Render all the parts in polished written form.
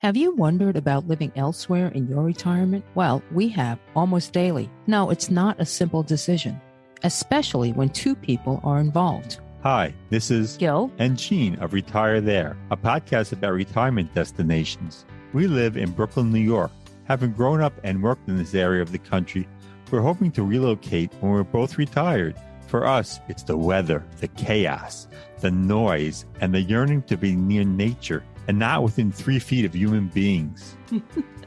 Have you wondered about living elsewhere in your retirement? Well, we have almost daily. No, it's not a simple decision, especially when two people are involved. Hi, this is Gil and Gene of Retire There, a podcast about retirement destinations. We live in Brooklyn, New York. Having grown up and worked in this area of the country, we're hoping to relocate when we're both retired. For us, it's the weather, the chaos, the noise, and the yearning to be near nature and not within 3 feet of human beings.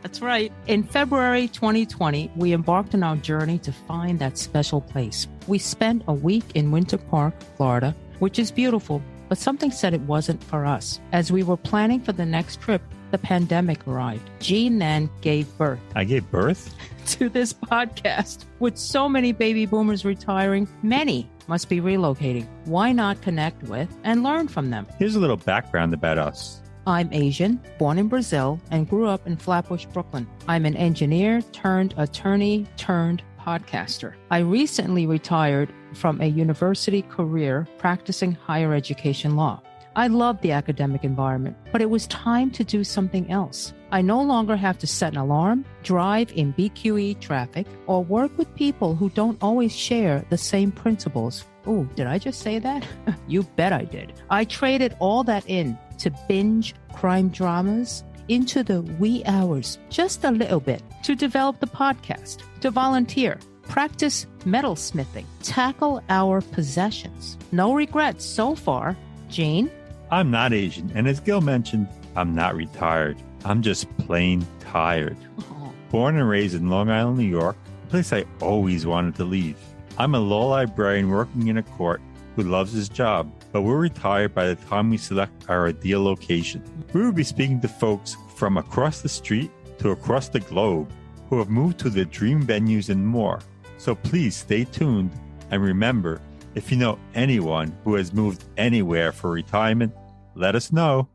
That's right. In February 2020, we embarked on our journey to find that special place. We spent a week in Winter Park, Florida, which is beautiful, but something said it wasn't for us. As we were planning for the next trip, the pandemic arrived. Gene then gave birth. I gave birth? To this podcast. With so many baby boomers retiring, many must be relocating. Why not connect with and learn from them? Here's a little background about us. I'm Asian, born in Brazil, and grew up in Flatbush, Brooklyn. I'm an engineer turned attorney turned podcaster. I recently retired from a university career practicing higher education law. I love the academic environment, but it was time to do something else. I no longer have to set an alarm, drive in BQE traffic, or work with people who don't always share the same principles. Ooh, did I just say that? You bet I did. I traded all that in to binge crime dramas into the wee hours, just a little bit, to develop the podcast, to volunteer, practice metalsmithing, tackle our possessions. No regrets so far. Gene? I'm not Asian, and as Gil mentioned, I'm not retired. I'm just plain tired. Oh. Born and raised in Long Island, New York, a place I always wanted to leave. I'm a law librarian working in a court who loves his job, but we're retired by the time we select our ideal location. We will be speaking to folks from across the street to across the globe who have moved to their dream venues and more. So please stay tuned and remember, if you know anyone who has moved anywhere for retirement, let us know.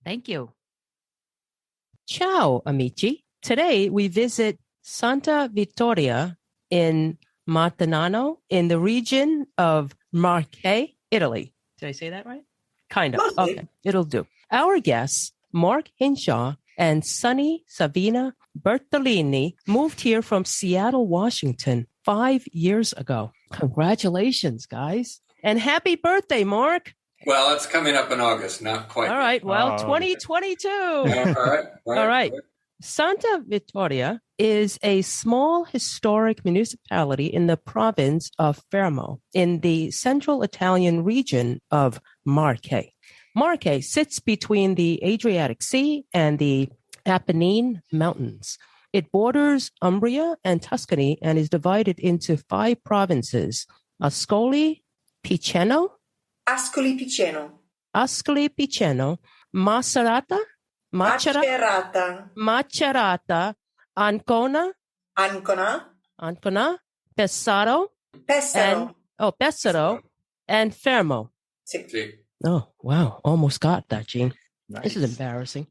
Thank you. Ciao, amici. Today we visit Santa Vittoria in Matenano in the region of Marche, Italy. Did I say that right? Kind of. Okay, it'll do. Our guests, Mark Hinshaw and Santa Savina Bertollini, moved here from Seattle, Washington 5 years ago. Congratulations, guys. And happy birthday, Mark. Well, it's coming up in August, not quite. All right. Well, 2022. All right. Santa Vittoria is a small historic municipality in the province of Fermo in the central Italian region of Marche. Marche sits between the Adriatic Sea and the Apennine Mountains. It borders Umbria and Tuscany and is divided into 5 provinces: Ascoli Piceno, Macerata, Ancona, Pesaro, and Fermo. Sí. Oh, wow. Almost got that, Gene. Nice. This is embarrassing.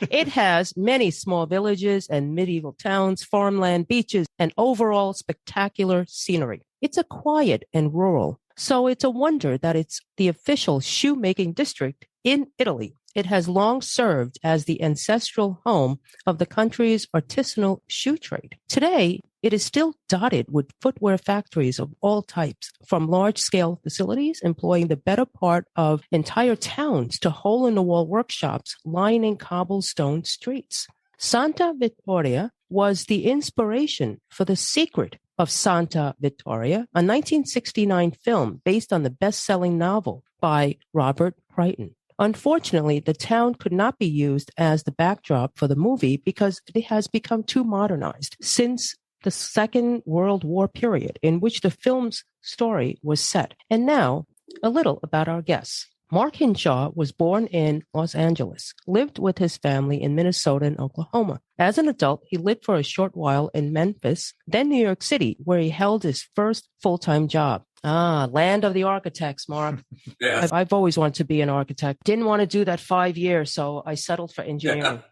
It has many small villages and medieval towns, farmland, beaches, and overall spectacular scenery. It's a quiet and rural, so it's a wonder that it's the official shoemaking district in Italy. It has long served as the ancestral home of the country's artisanal shoe trade. Today, it is still dotted with footwear factories of all types, from large-scale facilities employing the better part of entire towns to hole-in-the-wall workshops lining cobblestone streets. Santa Vittoria was the inspiration for The Secret of Santa Vittoria, a 1969 film based on the best-selling novel by Robert Crichton. Unfortunately, the town could not be used as the backdrop for the movie because it has become too modernized since the Second World War period in which the film's story was set. And now, a little about our guests. Mark Hinshaw was born in Los Angeles, lived with his family in Minnesota and Oklahoma. As an adult, he lived for a short while in Memphis, then New York City, where he held his first full-time job. Ah, land of the architects, Mark. Yes. I've always wanted to be an architect. Didn't want to do that 5 years, so I settled for engineering.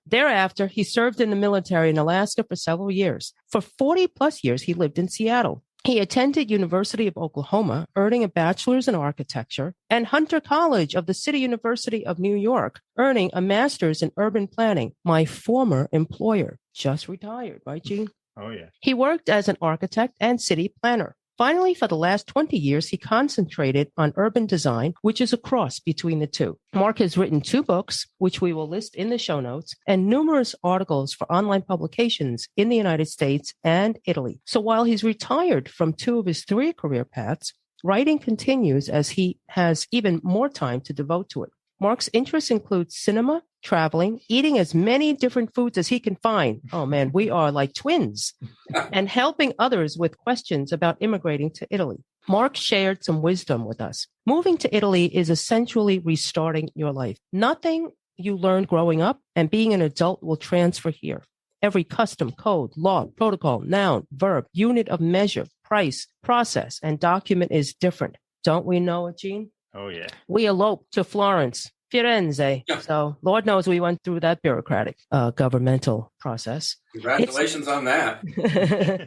Thereafter, he served in the military in Alaska for several years. For 40 plus years, he lived in Seattle. He attended University of Oklahoma, earning a bachelor's in architecture, and Hunter College of the City University of New York, earning a master's in urban planning. My former employer, just retired, right, Gene? Oh, yeah. He worked as an architect and city planner. Finally, for the last 20 years, he concentrated on urban design, which is a cross between the two. Mark has written 2 books, which we will list in the show notes, and numerous articles for online publications in the United States and Italy. So while he's retired from 2 of his 3 career paths, writing continues as he has even more time to devote to it. Mark's interests include cinema, traveling, eating as many different foods as he can find. Oh man, we are like twins. And helping others with questions about immigrating to Italy. Mark shared some wisdom with us. Moving to Italy is essentially restarting your life. Nothing you learned growing up and being an adult will transfer here. Every custom, code, law, protocol, noun, verb, unit of measure, price, process, and document is different. Don't we know it, Gene? Oh, yeah. We eloped to Florence, Firenze. So Lord knows we went through that bureaucratic governmental process. Congratulations on that.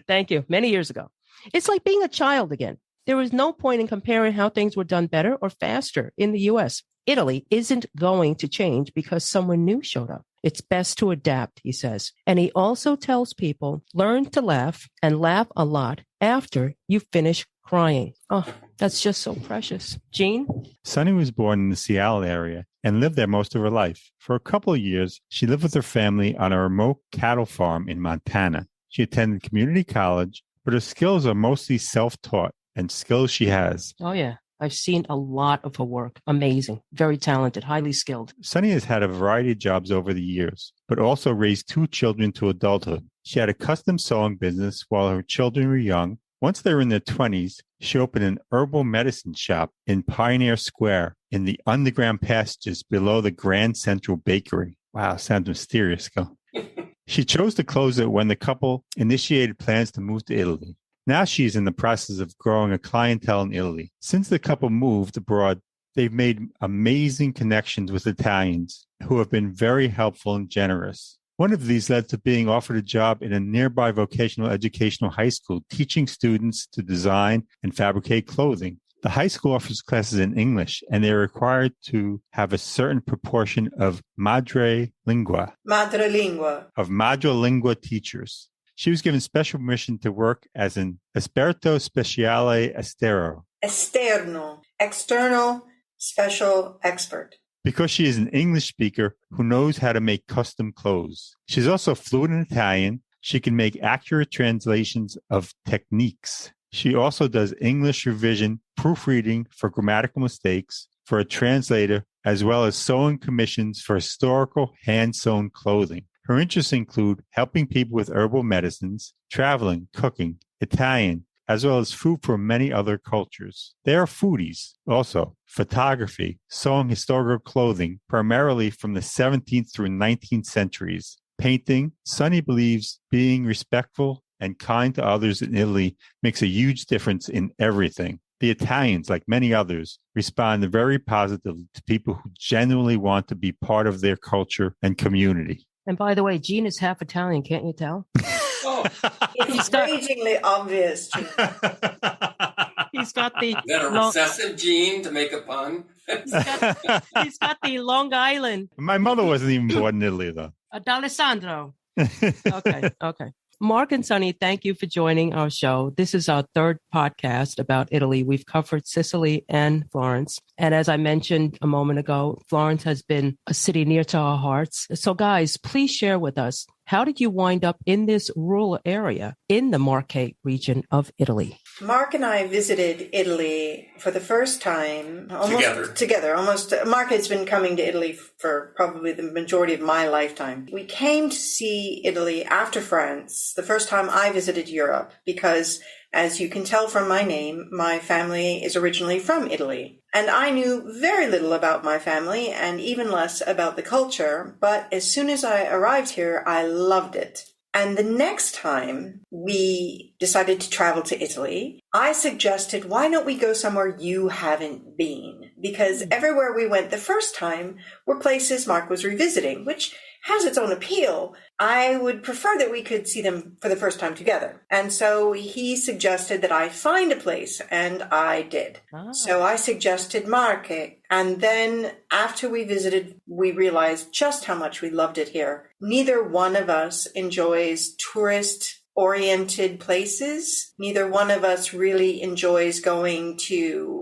Thank you. Many years ago. It's like being a child again. There is no point in comparing how things were done better or faster in the U.S. Italy isn't going to change because someone new showed up. It's best to adapt, he says. And he also tells people, learn to laugh and laugh a lot after you finish crying. Oh, that's just so precious. Gene? Sunny was born in the Seattle area and lived there most of her life. For a couple of years, she lived with her family on a remote cattle farm in Montana. She attended community college, but her skills are mostly self-taught and skills she has. Oh, yeah. I've seen a lot of her work. Amazing. Very talented, highly skilled. Sunny has had a variety of jobs over the years, but also raised 2 children to adulthood. She had a custom sewing business while her children were young. Once they were in their 20s, she opened an herbal medicine shop in Pioneer Square in the underground passages below the Grand Central Bakery. Wow, sounds mysterious, Gil. She chose to close it when the couple initiated plans to move to Italy. Now she is in the process of growing a clientele in Italy. Since the couple moved abroad, they've made amazing connections with Italians who have been very helpful and generous. One of these led to being offered a job in a nearby vocational educational high school, teaching students to design and fabricate clothing. The high school offers classes in English, and they're required to have a certain proportion of madrelingua teachers. She was given special permission to work as an esperto speciale estero. Esterno, external, special expert. Because she is an English speaker who knows how to make custom clothes. She's also fluent in Italian. She can make accurate translations of techniques. She also does English revision, proofreading for grammatical mistakes, for a translator, as well as sewing commissions for historical hand-sewn clothing. Her interests include helping people with herbal medicines, traveling, cooking, Italian, as well as food from many other cultures. They are foodies. Also, photography, sewing historical clothing, primarily from the 17th through 19th centuries. Painting. Sunny believes being respectful and kind to others in Italy makes a huge difference in everything. The Italians, like many others, respond very positively to people who genuinely want to be part of their culture and community. And by the way, Gene is half Italian, can't you tell? Oh, it's ragingly obvious. He's got the... Is that a recessive gene to make a pun? he's got the Long Island. My mother wasn't even born in Italy, though. D'Alessandro. Okay. Mark and Sunny, thank you for joining our show. This is our 3rd podcast about Italy. We've covered Sicily and Florence. And as I mentioned a moment ago, Florence has been a city near to our hearts. So guys, please share with us, how did you wind up in this rural area in the Marche region of Italy? Mark and I visited Italy for the first time together. Mark has been coming to Italy for probably the majority of my lifetime. We came to see Italy after France, the first time I visited Europe, because as you can tell from my name, my family is originally from Italy. And I knew very little about my family and even less about the culture, but as soon as I arrived here, I loved it. And the next time we decided to travel to Italy, I suggested, why don't we go somewhere you haven't been? Because everywhere we went the first time were places Mark was revisiting, which has its own appeal. I would prefer that we could see them for the first time together. And so he suggested that I find a place, and I did. So I suggested Marche. And then after we visited, we realized just how much we loved it here. Neither one of us enjoys tourist-oriented places. Neither one of us really enjoys going to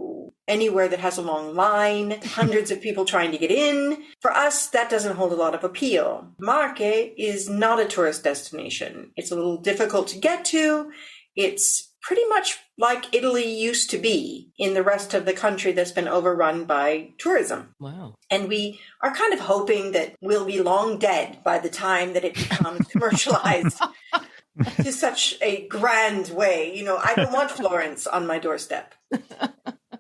anywhere that has a long line, hundreds of people trying to get in. For us, that doesn't hold a lot of appeal. Marche is not a tourist destination. It's a little difficult to get to. It's pretty much like Italy used to be in the rest of the country that's been overrun by tourism. Wow. And we are kind of hoping that we'll be long dead by the time that it becomes commercialized to such a grand way. You know, I don't want Florence on my doorstep.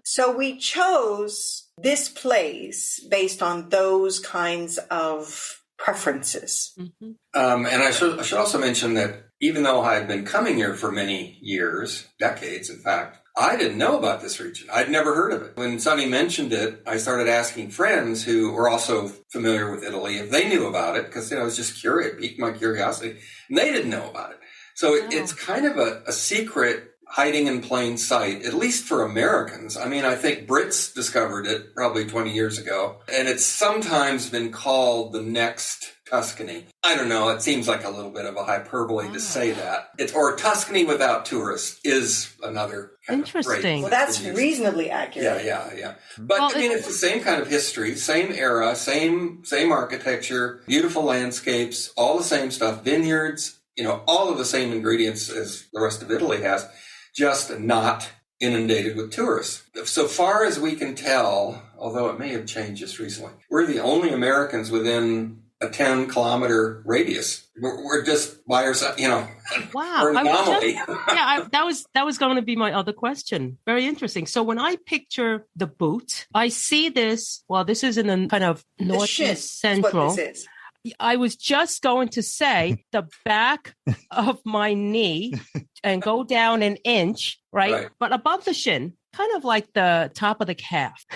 So we chose this place based on those kinds of preferences. Mm-hmm. And I should also mention that even though I had been coming here for many years, decades, in fact, I didn't know about this region. I'd never heard of it. When Sonny mentioned it, I started asking friends who were also familiar with Italy if they knew about it, because I was just curious, it piqued my curiosity, and they didn't know about it. So it's kind of a secret hiding in plain sight, at least for Americans. I mean, I think Brits discovered it probably 20 years ago, and it's sometimes been called the next Tuscany. I don't know, it seems like a little bit of a hyperbole to say that. Or Tuscany without tourists is another kind Interesting. of phrase. Well, that's reasonably accurate. Yeah. But I mean, it's the same kind of history, same era, same architecture, beautiful landscapes, all the same stuff, vineyards, all of the same ingredients as the rest of Italy has, just not inundated with tourists. So far as we can tell, although it may have changed just recently, we're the only Americans within a 10-kilometer radius. We're just by ourselves, Wow. We're an anomaly. That was going to be my other question. Very interesting. So when I picture the boot, I see this, this is in the kind of northeast central. What this is. I was just going to say the back of my knee and go down an inch, right? But above the shin, kind of like the top of the calf.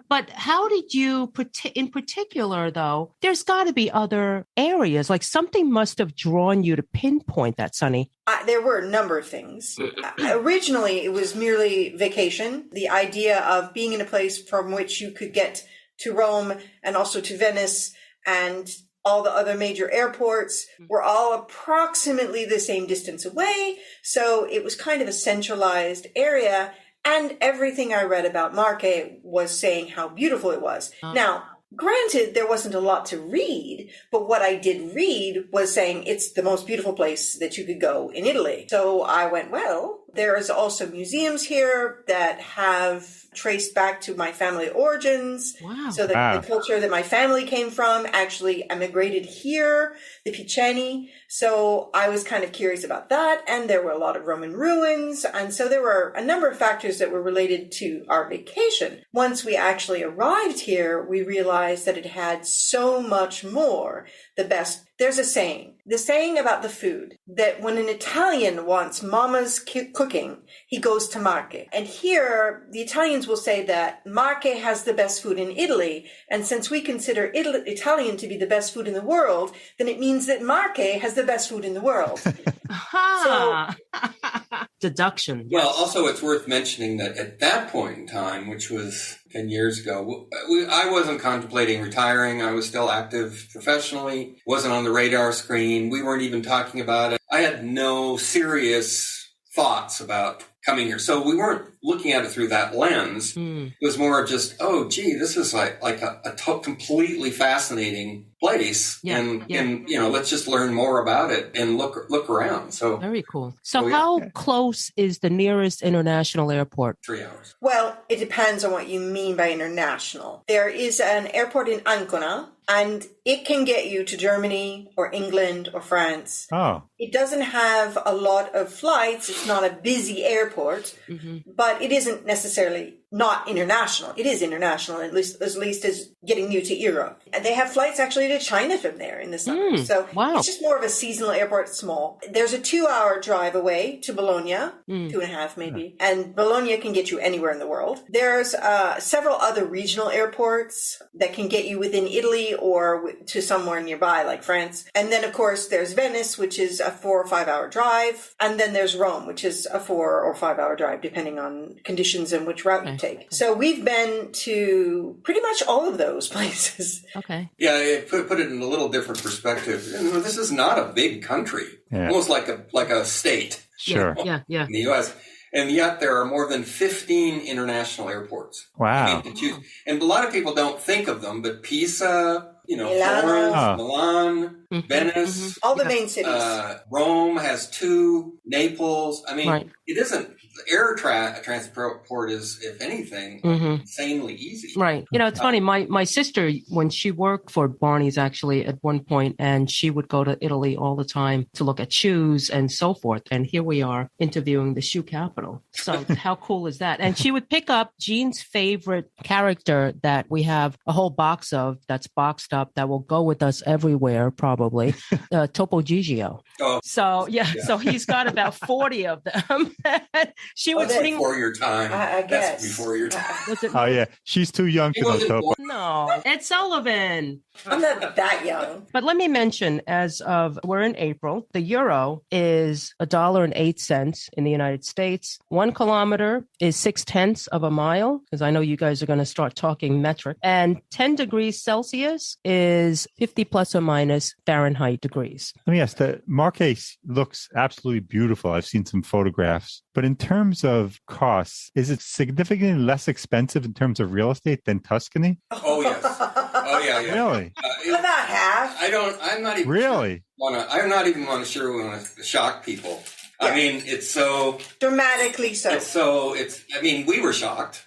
But how did you, in particular, though, there's got to be other areas, like something must have drawn you to pinpoint that, Sonny. There were a number of things. Originally, it was merely vacation, the idea of being in a place from which you could get to Rome and also to Venice, and all the other major airports were all approximately the same distance away. So it was kind of a centralized area. And everything I read about Marche was saying how beautiful it was. Now, granted, there wasn't a lot to read, but what I did read was saying it's the most beautiful place that you could go in Italy. So I went, there's also museums here that have traced back to my family origins. Wow. So the culture that my family came from actually emigrated here, the Piceni. So I was kind of curious about that. And there were a lot of Roman ruins. And so there were a number of factors that were related to our vacation. Once we actually arrived here, we realized that it had so much more. There's a saying. The saying about the food, that when an Italian wants mama's cooking, he goes to Marche. And here, the Italians will say that Marche has the best food in Italy. And since we consider Italian to be the best food in the world, then it means that Marche has the best food in the world. Deduction. Well, also it's worth mentioning that at that point in time, which was 10 years ago, I wasn't contemplating retiring. I was still active professionally, wasn't on the radar screen. We weren't even talking about it. I had no serious thoughts about coming here. So we weren't looking at it through that lens. It was more of just, this is like a completely fascinating place. And let's just learn more about it and look around. So very cool. So how close is the nearest international airport? 3 hours. Well, it depends on what you mean by international. There is an airport in Ancona, and it can get you to Germany or England or France. Oh. It doesn't have a lot of flights. It's not a busy airport, but it isn't necessarily not international. It is international, at least as getting you to Europe. And they have flights actually to China from there in the summer. So it's just more of a seasonal airport. It's small. There's a 2-hour drive away to Bologna, 2.5 maybe. And Bologna can get you anywhere in the world. There's several other regional airports that can get you within Italy or to somewhere nearby, like France. And then, of course, there's Venice, which is a 4 or 5 hour drive. And then there's Rome, which is a 4 or 5 hour drive, depending on conditions and which route you take. So we've been to pretty much all of those places. Okay. Yeah, put it in a little different perspective. This is not a big country, almost like a state. Sure. Yeah. In the U.S. And yet there are more than 15 international airports. Wow. To choose. And a lot of people don't think of them, but Pisa, Florence, Milan, Venice. All the main cities. Rome has 2, Naples. I mean, it isn't, air transport is, if anything, insanely easy. Right. It's funny. My sister, when she worked for Barney's actually at one point, and she would go to Italy all the time to look at shoes and so forth. And here we are interviewing the shoe capital. So how cool is that? And she would pick up Gene's favorite character that we have a whole box of that's boxed up that will go with us everywhere, probably, Topo Gigio. Oh. So, so he's got about 40 of them. She would bring before your time. I guess. That's before your time. Oh, yeah. She's too young to know Topo. No, Ed Sullivan. I'm not that young. But let me mention, we're in April, the euro is $1.08 in the United States. 1 kilometer is 0.6 of a mile, because I know you guys are going to start talking metric. And 10 degrees Celsius is 50 plus or minus Fahrenheit degrees. Let me ask, the Marche looks absolutely beautiful. I've seen some photographs. But in terms of costs, is it significantly less expensive in terms of real estate than Tuscany? Oh, yes. Oh, yeah. Really? About half. I'm not even really? I'm not even sure we want to shock people. Yeah. I mean, it's so... dramatically so. We were shocked.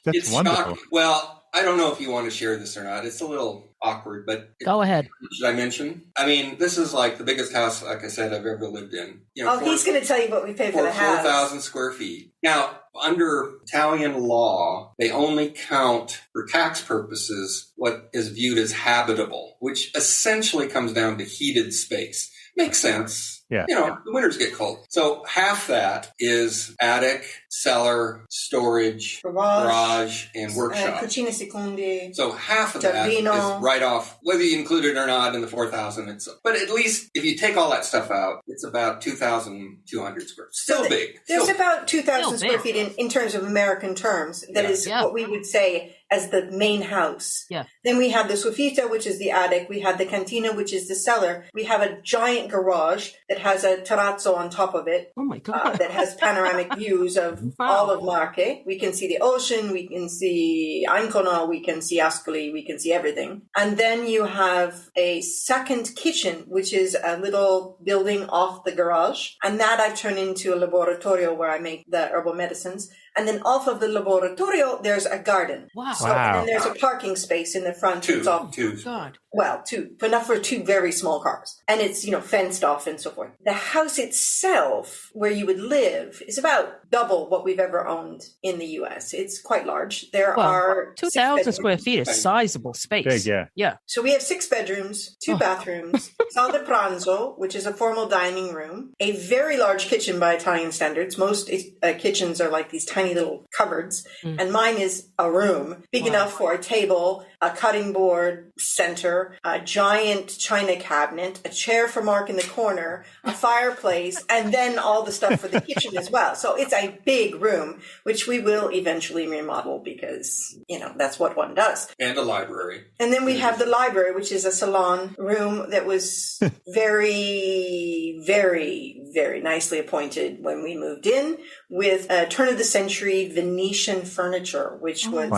That's wonderful. Shocking. Well, I don't know if you want to share this or not. It's a little awkward, but... Go ahead. Should I mention? I mean, this is like the biggest house, like I said, I've ever lived in. He's going to tell you what we paid for the house. 4,000 square feet. Now, under Italian law, they only count for tax purposes what is viewed as habitable, which essentially comes down to heated space. Makes sense. Yeah. The winters get cold. So half that is attic, cellar, storage, garage and workshop. Cucina secondi. So half of that is right off, whether you include it or not in the 4,000. But at least if you take all that stuff out, it's about 2,200 square feet. Still big. There's about 2,000 square feet in terms of American terms. That is what we would say as the main house. Yeah. Then we have the soffitto, which is the attic. We have the cantina, which is the cellar. We have a giant garage that has a terrazzo on top of it. Oh my God. That has panoramic views of all of Marche. We can see the ocean. We can see Ancona. We can see Ascoli. We can see everything. And then you have a second kitchen, which is a little building off the garage. And that I've turned into a laboratorio where I make the herbal medicines. And then off of the laboratorio, there's a garden. Wow. So, and then there's a parking space in the front. Two. God. Well, enough for 2 very small cars. And it's, fenced off and so forth. The house itself, where you would live, is about double what we've ever owned in the U.S. It's quite large. There are 2,000 square feet is sizable space. Big, yeah. So we have 6 bedrooms, 2 bathrooms, sala de pranzo, which is a formal dining room, a very large kitchen by Italian standards. Most kitchens are like these tiny little cupboards, and mine is a room big enough for a table, a cutting board center, a giant china cabinet, a chair for Mark in the corner, a fireplace, and then all the stuff for the kitchen as well. So it's a big room, which we will eventually remodel because, that's what one does. And a library. And then we have the library, which is a salon room that was very, very, very nicely appointed when we moved in, with turn of the century Venetian furniture, which was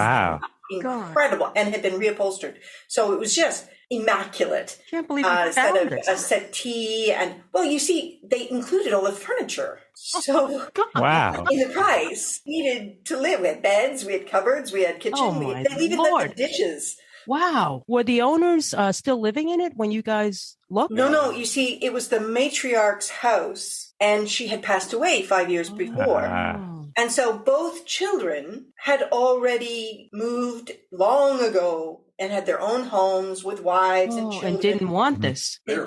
incredible and had been reupholstered. So it was just immaculate. Can't believe you found it. A settee, and you see, they included all the furniture. So wow, in the price needed to live. We had beds, we had cupboards, we had kitchen. They even let the dishes. Wow. Were the owners still living in it when you guys looked? No. You see, it was the matriarch's house, and she had passed away 5 years before. And so both children had already moved long ago and had their own homes with wives and children. And didn't want this. They're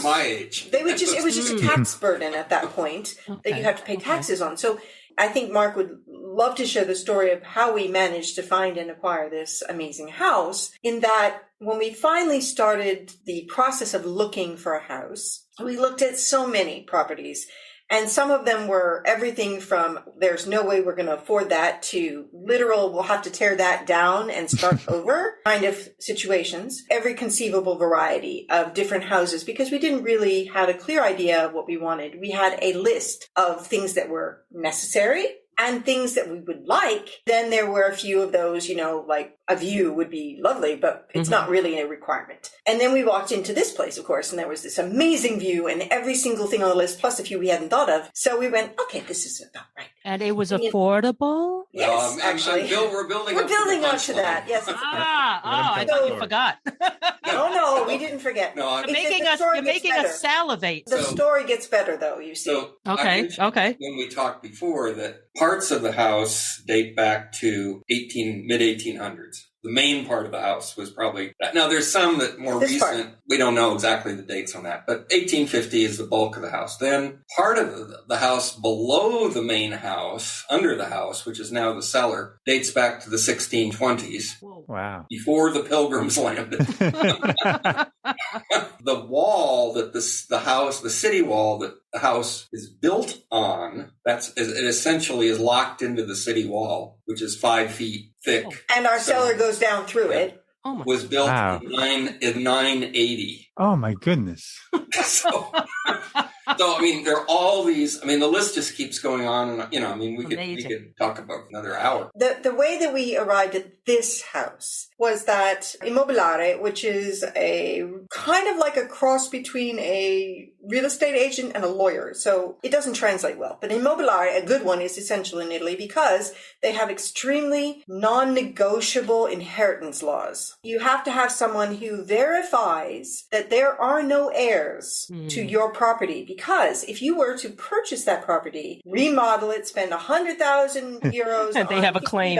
my age. It was just a tax burden at that point that you have to pay taxes on. So I think Mark would love to share the story of how we managed to find and acquire this amazing house, in that when we finally started the process of looking for a house, we looked at so many properties. And some of them were everything from there's no way we're going to afford that to literal we'll have to tear that down and start over kind of situations. Every conceivable variety of different houses, because we didn't really have a clear idea of what we wanted. We had a list of things that were necessary and things that we would like. Then there were a few of those, like a view would be lovely, but it's not really a requirement. And then we walked into this place, of course, and there was this amazing view and every single thing on the list, plus a few we hadn't thought of. So we went, okay, this is about right. And it was affordable? Yes, actually. We're building up to that. Yes. I thought you forgot. No, we didn't forget. You're making us salivate. The story gets better, though, you see. So okay. When we talked before that parts of the house date back to mid-1800s. The main part of the house was probably that. Now, there's some that more recent. Part. We don't know exactly the dates on that, but 1850 is the bulk of the house. Then part of the house below the main house, under the house, which is now the cellar, dates back to the 1620s. Wow. Before the Pilgrims landed. The wall that the city wall that the house is built on, it essentially is locked into the city wall, which is 5 feet thick. And our cellar goes down through it. Was built in 980. Oh my goodness. So, I mean, there are all these. I mean, the list just keeps going on, and we could talk about another hour. The way that we arrived at this house was that Immobiliare, which is a kind of like a cross between a real estate agent and a lawyer, so it doesn't translate well. But Immobiliare, a good one, is essential in Italy because they have extremely non-negotiable inheritance laws. You have to have someone who verifies that there are no heirs to your property, because if you were to purchase that property, remodel it, spend 100,000 euros and they have a claim,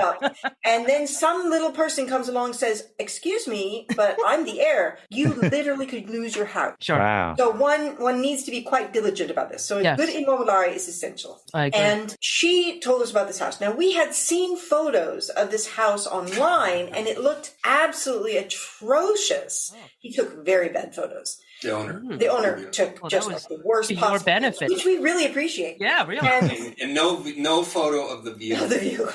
and then some little person comes along and says, excuse me, but I'm the heir, you literally could lose your house. Sure. Wow. So one needs to be quite diligent about this. So a good immobiliare is essential. I agree. And she told us about this house. Now, we had seen photos of this house online, and it looked absolutely atrocious. He took very bad photos. The owner took just like the worst possible, your benefit, which we really appreciate. Yeah, really. And no photo of the view. The view.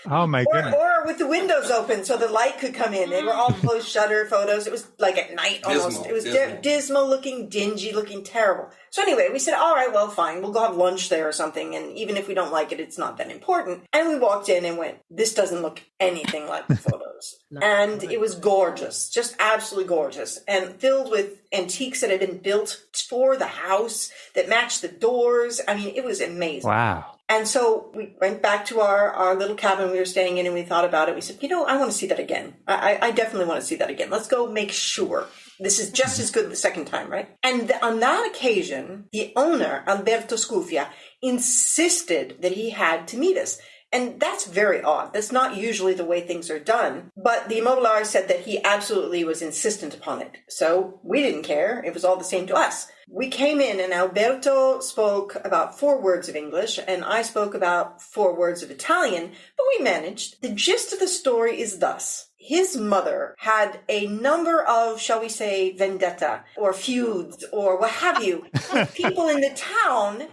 Oh my goodness. Or with the windows open so the light could come in. They were all closed shutter photos. It was like at night almost. It was dismal looking, dingy looking, terrible. So anyway, we said, all right, well, fine. We'll go have lunch there or something. And even if we don't like it, it's not that important. And we walked in and went, this doesn't look anything like the photos. And it was gorgeous, just absolutely gorgeous, and filled with antiques that had been built for the house that matched the doors. I mean, it was amazing. Wow. And so we went back to our little cabin we were staying in, and we thought about it. We said, I want to see that again. I definitely want to see that again. Let's go make sure this is just as good the second time, right? And on that occasion, the owner, Alberto Scuffia, insisted that he had to meet us. And that's very odd. That's not usually the way things are done. But the immobilier said that he absolutely was insistent upon it. So we didn't care. It was all the same to us. We came in and Alberto spoke about 4 words of English and I spoke about 4 words of Italian, but we managed. The gist of the story is thus. His mother had a number of, shall we say, vendetta or feuds or what have you, with people in the town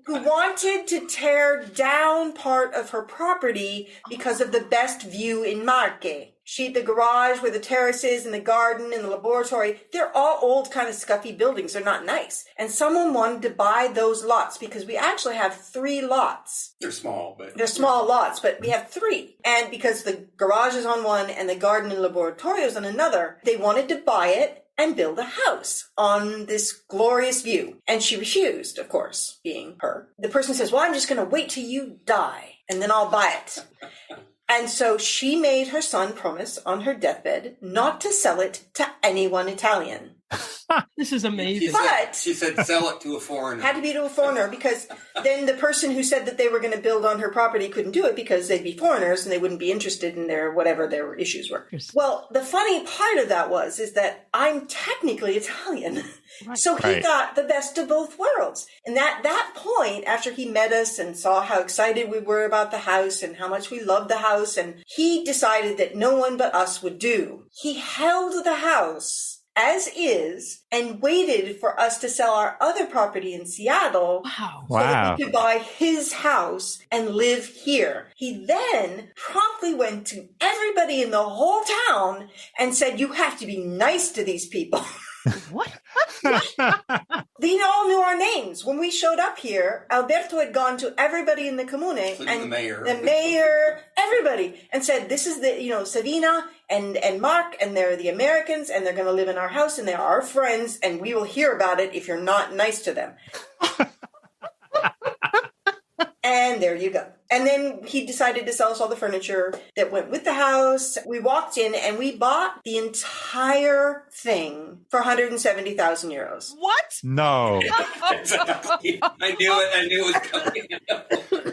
who wanted to tear down part of her property because of the best view in Marche. The garage where the terrace is and the garden and the laboratory, they're all old kind of scuffy buildings. They're not nice. And someone wanted to buy those lots because we actually have 3 lots. They're small, but... They're small lots, but we have 3. And because the garage is on one and the garden and laboratory is on another, they wanted to buy it and build a house on this glorious view. And she refused, of course, being her. The person says, well, I'm just going to wait till you die and then I'll buy it. And so she made her son promise on her deathbed not to sell it to anyone Italian. This is amazing. She said sell it to a foreigner. Had to be to a foreigner because then the person who said that they were going to build on her property couldn't do it because they'd be foreigners and they wouldn't be interested in their whatever their issues were. Well, the funny part of that is that I'm technically Italian. Right. So he got the best of both worlds. And at that point, after he met us and saw how excited we were about the house and how much we loved the house, and he decided that no one but us would do. He held the house as is and waited for us to sell our other property in Seattle so that we could buy his house and live here. He then promptly went to everybody in the whole town and said, you have to be nice to these people. What? They all knew our names. When we showed up here, Alberto had gone to everybody in the comune and the mayor, everybody, and said, this is the, Savina and Marche, and they're the Americans, and they're going to live in our house, and they're our friends, and we will hear about it if you're not nice to them. And there you go. And then he decided to sell us all the furniture that went with the house. We walked in and we bought the entire thing for 170,000 euros. What? No. Exactly. I knew it was coming.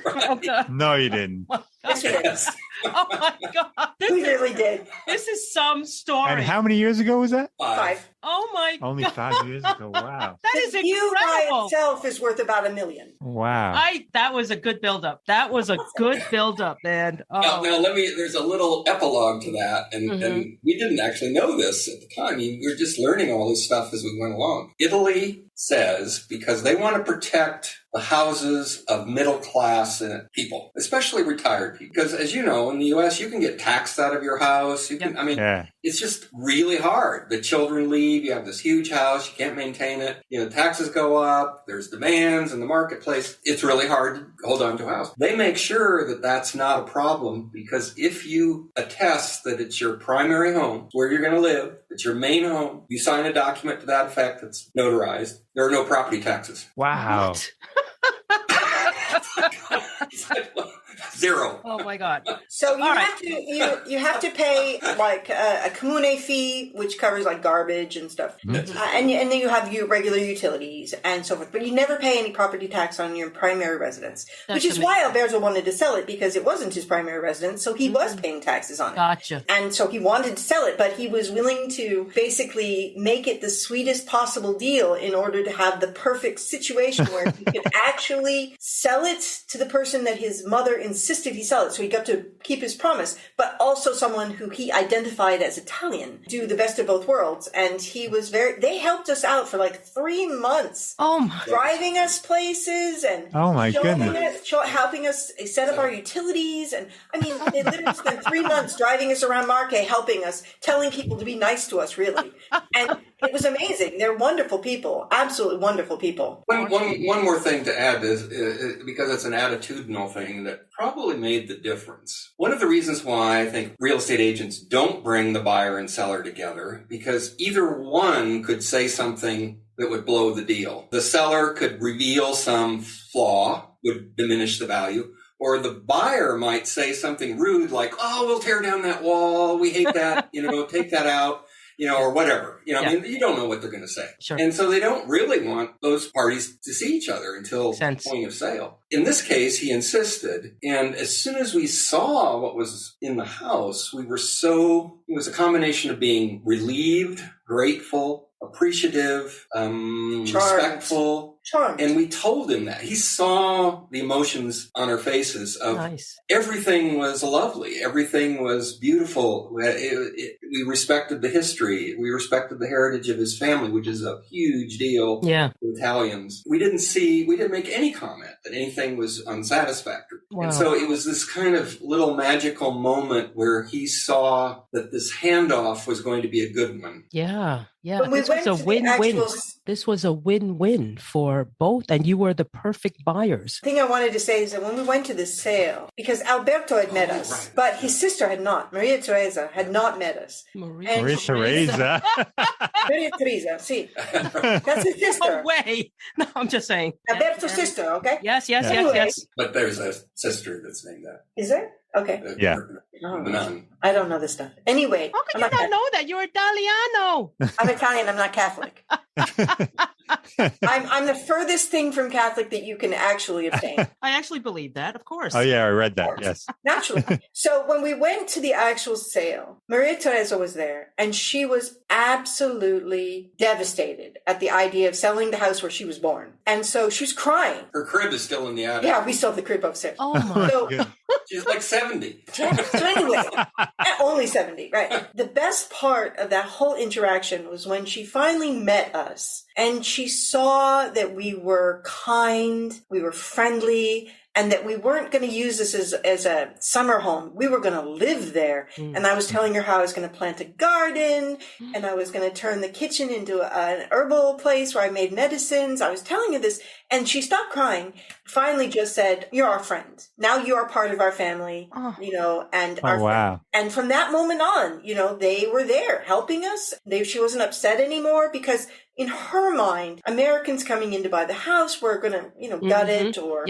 Right. No, you didn't. Yes, we did. Oh my God. We really did. This is some story. And how many years ago was that? 5. Oh my God. Only 5 years ago. Wow. That is incredible. You by itself is worth about $1 million. Wow. That was a good buildup. That was a good buildup, man. Oh. Now there's a little epilogue to that, and we didn't actually know this at the time. We were just learning all this stuff as we went along. Italy says, because they want to protect the houses of middle-class people, especially retired people. Because as you know, in the U.S., you can get taxed out of your house. It's just really hard. The children leave. You have this huge house. You can't maintain it. Taxes go up. There's demands in the marketplace. It's really hard to hold on to a house. They make sure that that's not a problem, because if you attest that it's your primary home, where you're going to live, it's your main home, you sign a document to that effect that's notarized, there are no property taxes. Wow. Zero. Oh my God. So you have to pay like a commune fee, which covers like garbage and stuff, and then you have your regular utilities and so forth. But you never pay any property tax on your primary residence, which is why Alberto wanted to sell it, because it wasn't his primary residence, so he was paying taxes on it. Gotcha. And so he wanted to sell it, but he was willing to basically make it the sweetest possible deal in order to have the perfect situation where he could actually sell it to the person that his mother insisted he sell it, so he got to keep his promise, but also someone who he identified as Italian, do the best of both worlds. And he was they helped us out for like 3 months. Oh my. Driving us places and helping us set up our utilities. And I mean, they literally spent 3 months driving us around Marche, helping us, telling people to be nice to us, really. And it was amazing. They're wonderful people, absolutely wonderful people. One more thing to add is because it's an attitudinal thing that probably made the difference. One of the reasons why I think real estate agents don't bring the buyer and seller together, because either one could say something that would blow the deal. The seller could reveal some flaw, would diminish the value, or the buyer might say something rude like, "Oh, we'll tear down that wall. We hate that. Take that out." Or whatever. I mean, you don't know what they're going to say. Sure. And so they don't really want those parties to see each other until the point of sale. In this case, he insisted. And as soon as we saw what was in the house, it was a combination of being relieved, grateful, appreciative, respectful. Charmed. And we told him that. He saw the emotions on our faces of everything was lovely. Everything was beautiful. We respected the history. We respected the heritage of his family, which is a huge deal to Italians. We didn't make any comment that anything was unsatisfactory. Wow. And so it was this kind of little magical moment where he saw that this handoff was going to be a good one. Yeah. Yeah, this was a win-win. This was a win-win for both, and you were the perfect buyers. The thing I wanted to say is that when we went to this sale, because Alberto had met us, but his sister had not. Maria Teresa had not met us. Maria Teresa? Maria Teresa, see. That's his sister. No way. No, I'm just saying. Alberto's sister, okay? Yes. But there's a sister that's named that. Is there? Okay. Yeah. I don't know this stuff. Anyway. How could you not know that? You're Italiano. I'm Italian. I'm not Catholic. I'm the furthest thing from Catholic that you can actually obtain. I actually believe that, of course. Oh, yeah, I read that. Yes. Naturally. So when we went to the actual sale, Maria Teresa was there, and she was absolutely devastated at the idea of selling the house where she was born. And so she was crying. Her crib is still in the attic. Yeah, we still have the crib upstairs. Oh, my God. She's like 70. Yeah, so anyway, only 70, right? The best part of that whole interaction was when she finally met us and she saw that we were kind, we were friendly, and that we weren't going to use this as a summer home. We were going to live there. And I was telling her how I was going to plant a garden and I was going to turn the kitchen into an herbal place where I made medicines. I was telling her this and she stopped crying, finally just said, "You're our friend. Now you are part of our family," and our wow. And from that moment on, they were there helping us. She wasn't upset anymore because in her mind, Americans coming in to buy the house were going to, gut it or,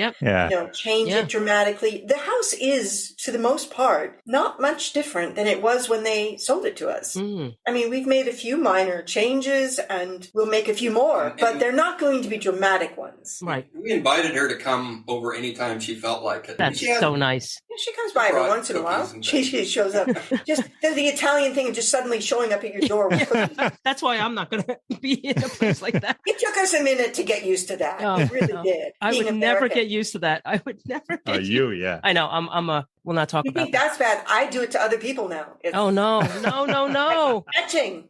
change it dramatically. The house is, to the most part, not much different than it was when they sold it to us. I mean, we've made a few minor changes and we'll make a few more, but they're not going to be dramatic ones. Right. We invited her to come over anytime she felt like it. That's so nice. Yeah, she comes by every once in a while. She shows up. Just does the Italian thing of just suddenly showing up at your door with cookies. That's why I'm not going to be in a place like that. It took us a minute to get used to that. It really did. I would never get used to that. I would never. Yeah. I know. We'll not talk about think that's bad. I do it to other people now. No. Catching.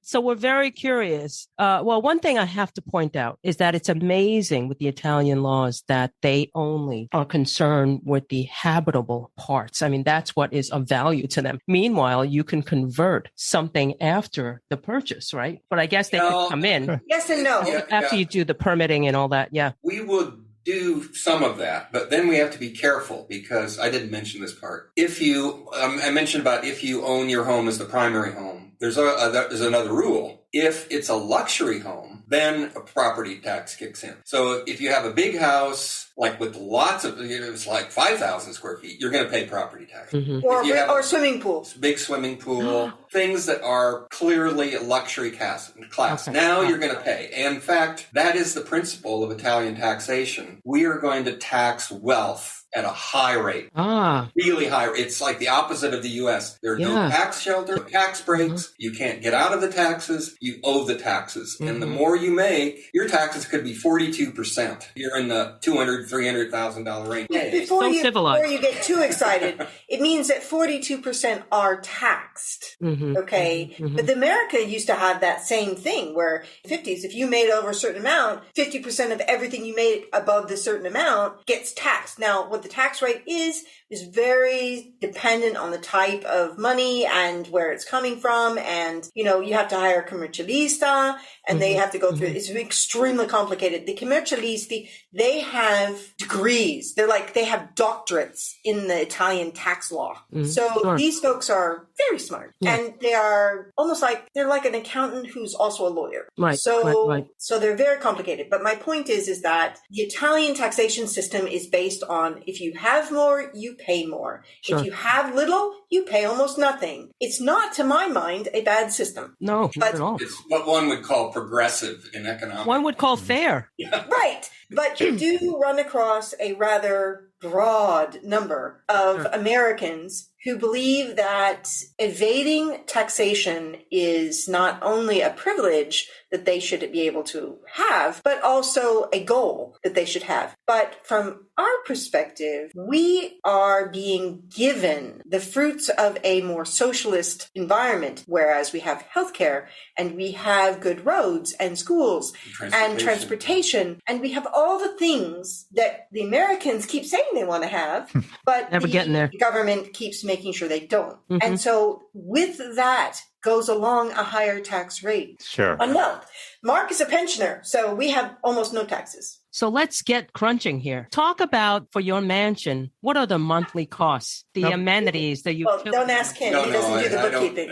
So we're very curious. Well, one thing I have to point out is that it's amazing with the Italian laws that they only are concerned with the habitable parts. I mean, that's what is of value to them. Meanwhile, you can convert something after the purchase, right? But I guess they could come in. Yes and no. After you do the permitting and all that. Yeah. We would do some of that, but then we have to be careful because I didn't mention this part. If you, I mentioned about if you own your home as the primary home, there's another rule. If it's a luxury home, then a property tax kicks in. So if you have a big house, like with lots of, it's like 5,000 square feet, you're going to pay property tax. Or swimming pools. Big swimming pool, things that are clearly luxury class. Okay. Now you're going to pay. And in fact, that is the principle of Italian taxation. We are going to tax wealth at a high rate. Really high. It's like the opposite of the U.S. There's no tax shelter, tax breaks. You can't get out of the taxes. You owe the taxes. And the more you make, your taxes could be 42%. You're in the $200,000, $300,000 range. Before you get too excited, it means that 42% are taxed. Okay? But America used to have that same thing where 50s, if you made over a certain amount, 50% of everything you made above the certain amount gets taxed. Now, what the tax rate is very dependent on the type of money and where it's coming from. And, you have to hire a commercialista and they have to go through, it's extremely complicated. The commercialisti, they have degrees. They have doctorates in the Italian tax law. So these folks are very smart and they are almost like, they're like an accountant who's also a lawyer. Right. So they're very complicated. But my point is that the Italian taxation system is based on if you have more, you pay more. If you have little, you pay almost nothing. It's not, to my mind, a bad system. No, not at all. It's what one would call progressive in economics. One would call fair. Right. But you do run across a rather broad number of Americans who believe that evading taxation is not only a privilege that they should be able to have, but also a goal that they should have. But from our perspective, we are being given the fruits of a more socialist environment, whereas we have healthcare and we have good roads and schools and transportation, and we have all the things that the Americans keep saying they want to have, but never getting there. The government keeps making sure they don't. And so with that goes along a higher tax rate on wealth. Mark is a pensioner, so we have almost no taxes. So let's get crunching here. Talk about, for your mansion, what are the monthly costs, the amenities, the utilities? Well, don't ask him. He doesn't do the bookkeeping.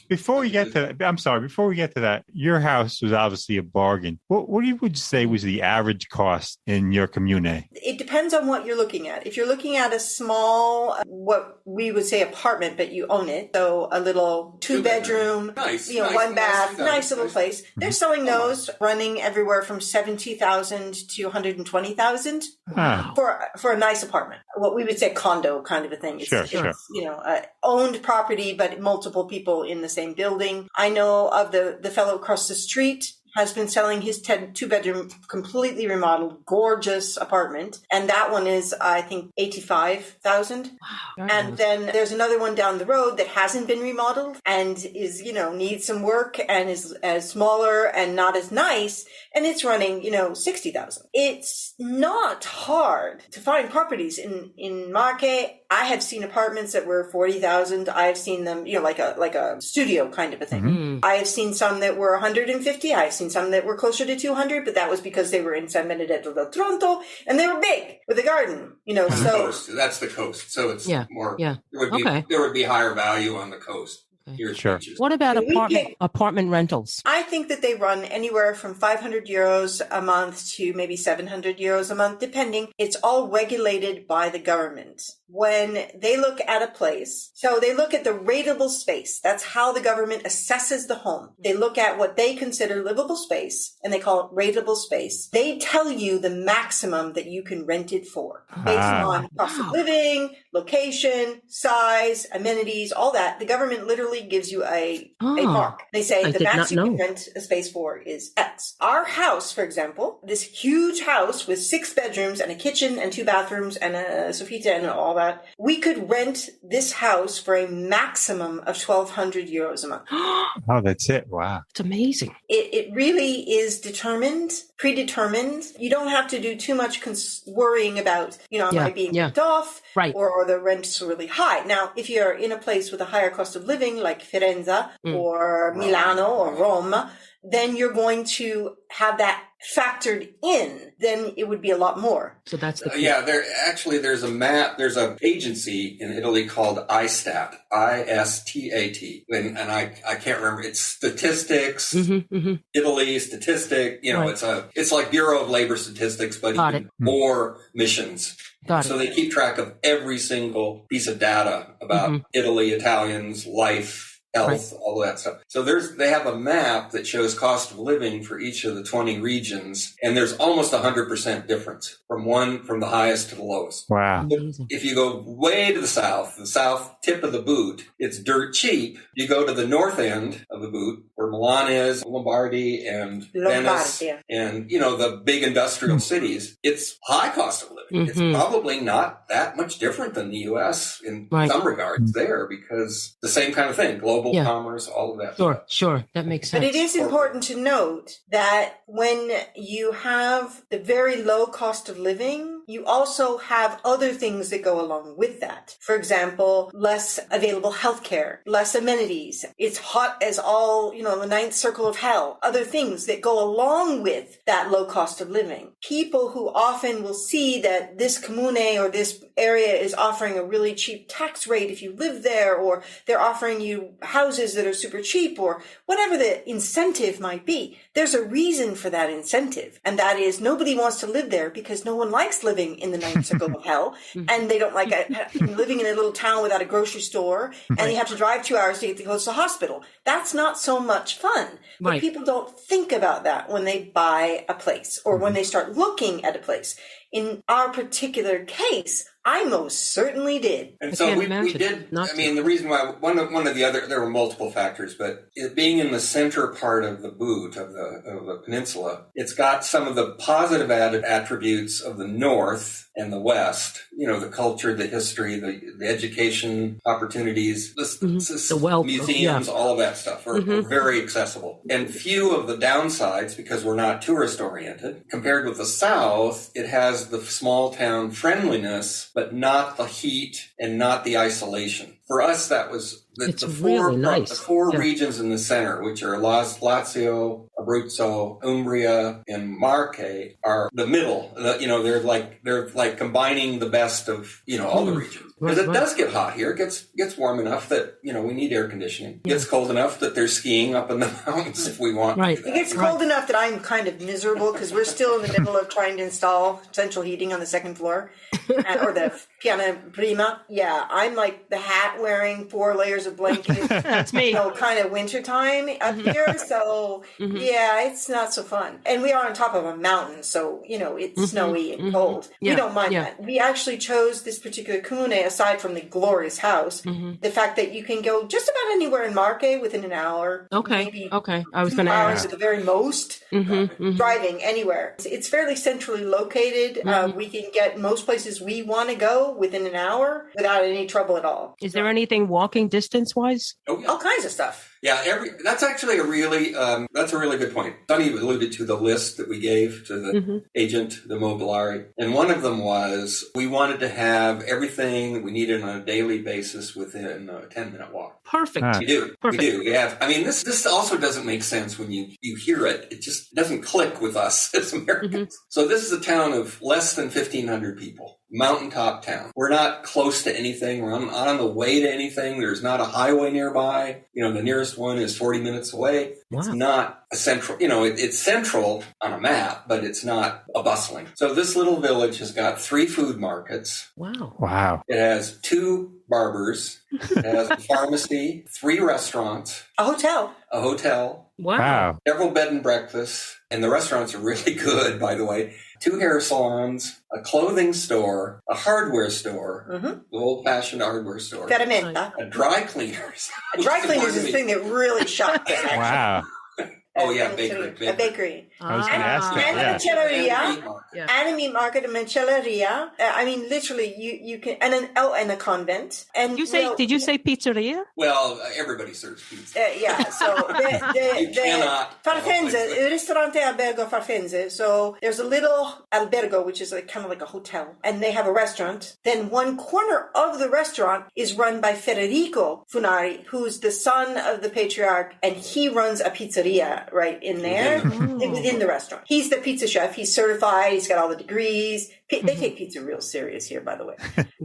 Before we get to that, your house was obviously a bargain. What would you say was the average cost in your commune? It depends on what you're looking at. If you're looking at a small, what we would say apartment, but you own it, so a little two-bedroom, one bath, nice little place. They're selling those running everywhere from $70,000 to $120,000 for a nice apartment. What we would say condo kind of a thing. It's owned property, but multiple people in the same building. I know of the fellow across the street has been selling his two-bedroom, completely remodeled, gorgeous apartment. And that one is, I think, $85,000. Wow. And then there's another one down the road that hasn't been remodeled and is, needs some work and is smaller and not as nice. And it's running, $60,000. It's not hard to find properties in Marche. I have seen apartments that were $40,000. I have seen them, like a studio kind of a thing. Mm-hmm. I have seen some that were $150,000. I've seen some that were closer to $200,000, but that was because they were in San Benedetto del Tronto and they were big with a garden. Coast. That's the coast, so it's more. Yeah. There would be higher value on the coast. Okay. Sure. What about apartment rentals? I think that they run anywhere from €500 a month to maybe €700 a month, depending. It's all regulated by the government. When they look at a place, so they look at the rateable space. That's how the government assesses the home. They look at what they consider livable space, and they call it rateable space. They tell you the maximum that you can rent it for, based on cost of living, location, size, amenities, all that. The government literally gives you a mark. They say the max you can rent a space for is X. Our house, for example, this huge house with 6 bedrooms and a kitchen and 2 bathrooms and a sofita and all that, we could rent this house for a maximum of €1,200 a month. Oh, that's it. Wow. It's amazing. It really is predetermined. You don't have to do too much worrying about, am I being ripped off? Right. Or the rent's really high. Now, if you're in a place with a higher cost of living, like Firenze or Milano or Rome, then you're going to have that factored in. Then it would be a lot more. So that's the there's a map. There's an agency in Italy called ISTAT, ISTAT, and I can't remember. It's statistics, Italy statistic. It's like Bureau of Labor Statistics, but even more missions. So they keep track of every single piece of data about Italy, Italians, life, health, all of that stuff. So they have a map that shows cost of living for each of the 20 regions, and there's almost 100% difference from the highest to the lowest. Wow. If you go way to the south tip of the boot, it's dirt cheap. You go to the north end of the boot, where Milan is, Lombardy, and Venice, and the big industrial cities, it's high cost of living. It's probably not that much different than the U.S. in some regards there, because the same kind of thing, global commerce, all of that. Sure. That makes sense. But it is important to note that when you have the very low cost of living, you also have other things that go along with that. For example, less available healthcare, less amenities. It's hot as all, the ninth circle of hell. Other things that go along with that low cost of living. People who often will see that this comune or this area is offering a really cheap tax rate if you live there, or they're offering you houses that are super cheap, or whatever the incentive might be. There's a reason for that incentive. And that is nobody wants to live there because no one likes living in the ninth circle of hell. And they don't like living in a little town without a grocery store, and they have to drive 2 hours to get to go to the hospital. That's not so much fun. But people don't think about that when they buy a place or when they start looking at a place. In our particular case, I most certainly did. And so we did. The reason why one of the other, there were multiple factors, but it being in the center part of the boot of the peninsula, it's got some of the positive added attributes of the north and the west. The culture, the history, the education opportunities, the wealth, museums, all of that stuff are very accessible. And few of the downsides, because we're not tourist oriented. Compared with the south, it has the small town friendliness, but not the heat and not the isolation. For us, that was The four regions in the center, which are Lazio, Abruzzo, Umbria, and Marche, are the middle. They're like combining the best of all the regions. Because it does get hot here. It gets warm enough that we need air conditioning. It gets cold enough that there's skiing up in the mountains if we want. Right. It gets cold enough that I'm kind of miserable because we're still in the middle of trying to install central heating on the second floor, or the piano prima. Yeah, I'm like the hat wearing 4 layers of blankets. That's me. Kind of wintertime up here. So yeah, it's not so fun. And we are on top of a mountain, so it's snowy and cold. We don't mind that. We actually chose this particular comune, aside from the glorious house, the fact that you can go just about anywhere in Marche within an hour. Okay. I was going to hours ask. at the very most, driving anywhere. It's fairly centrally located. We can get most places we want to go within an hour without any trouble at all. Is there anything walking distance wise? Oh, yeah. All kinds of stuff. Yeah, that's actually a really good point. Sonny alluded to the list that we gave to the agent, the Mobiliari, and one of them was we wanted to have everything we needed on a daily basis within a 10-minute walk. Perfect. We do. Perfect. We do. Yeah. I mean, this also doesn't make sense when you hear it. It just doesn't click with us as Americans. So this is a town of less than 1,500 people. Mountaintop town. We're not close to anything. We're not on the way to anything. There's not a highway nearby. The nearest one is 40 minutes away. Wow. It's not a central, it's central on a map, but it's not a bustling. So this little village has got 3 food markets. Wow. It has 2 barbers. It has a pharmacy, 3 restaurants. A hotel. Wow. Several bed and breakfasts. And the restaurants are really good, by the way. 2 hair salons, a clothing store, a hardware store, the old-fashioned hardware store. Ferramenta. A dry cleaners. A dry cleaners is the thing that really shocked me. Wow. Oh, yeah, bakery. A bakery. I was going to ask that. And a meat market, a mancelleria. I mean, literally, you can, and a convent. And did you say pizzeria? Well, everybody serves pizza. So the Farfenze, Ristorante Albergo Farfenze. So there's a little albergo, which is kind of like a hotel, and they have a restaurant. Then one corner of the restaurant is run by Federico Funari, who's the son of the patriarch, and he runs a pizzeria right in there within the restaurant. He's the pizza chef. He's certified. He's got all the degrees. They take pizza real serious here, by the way.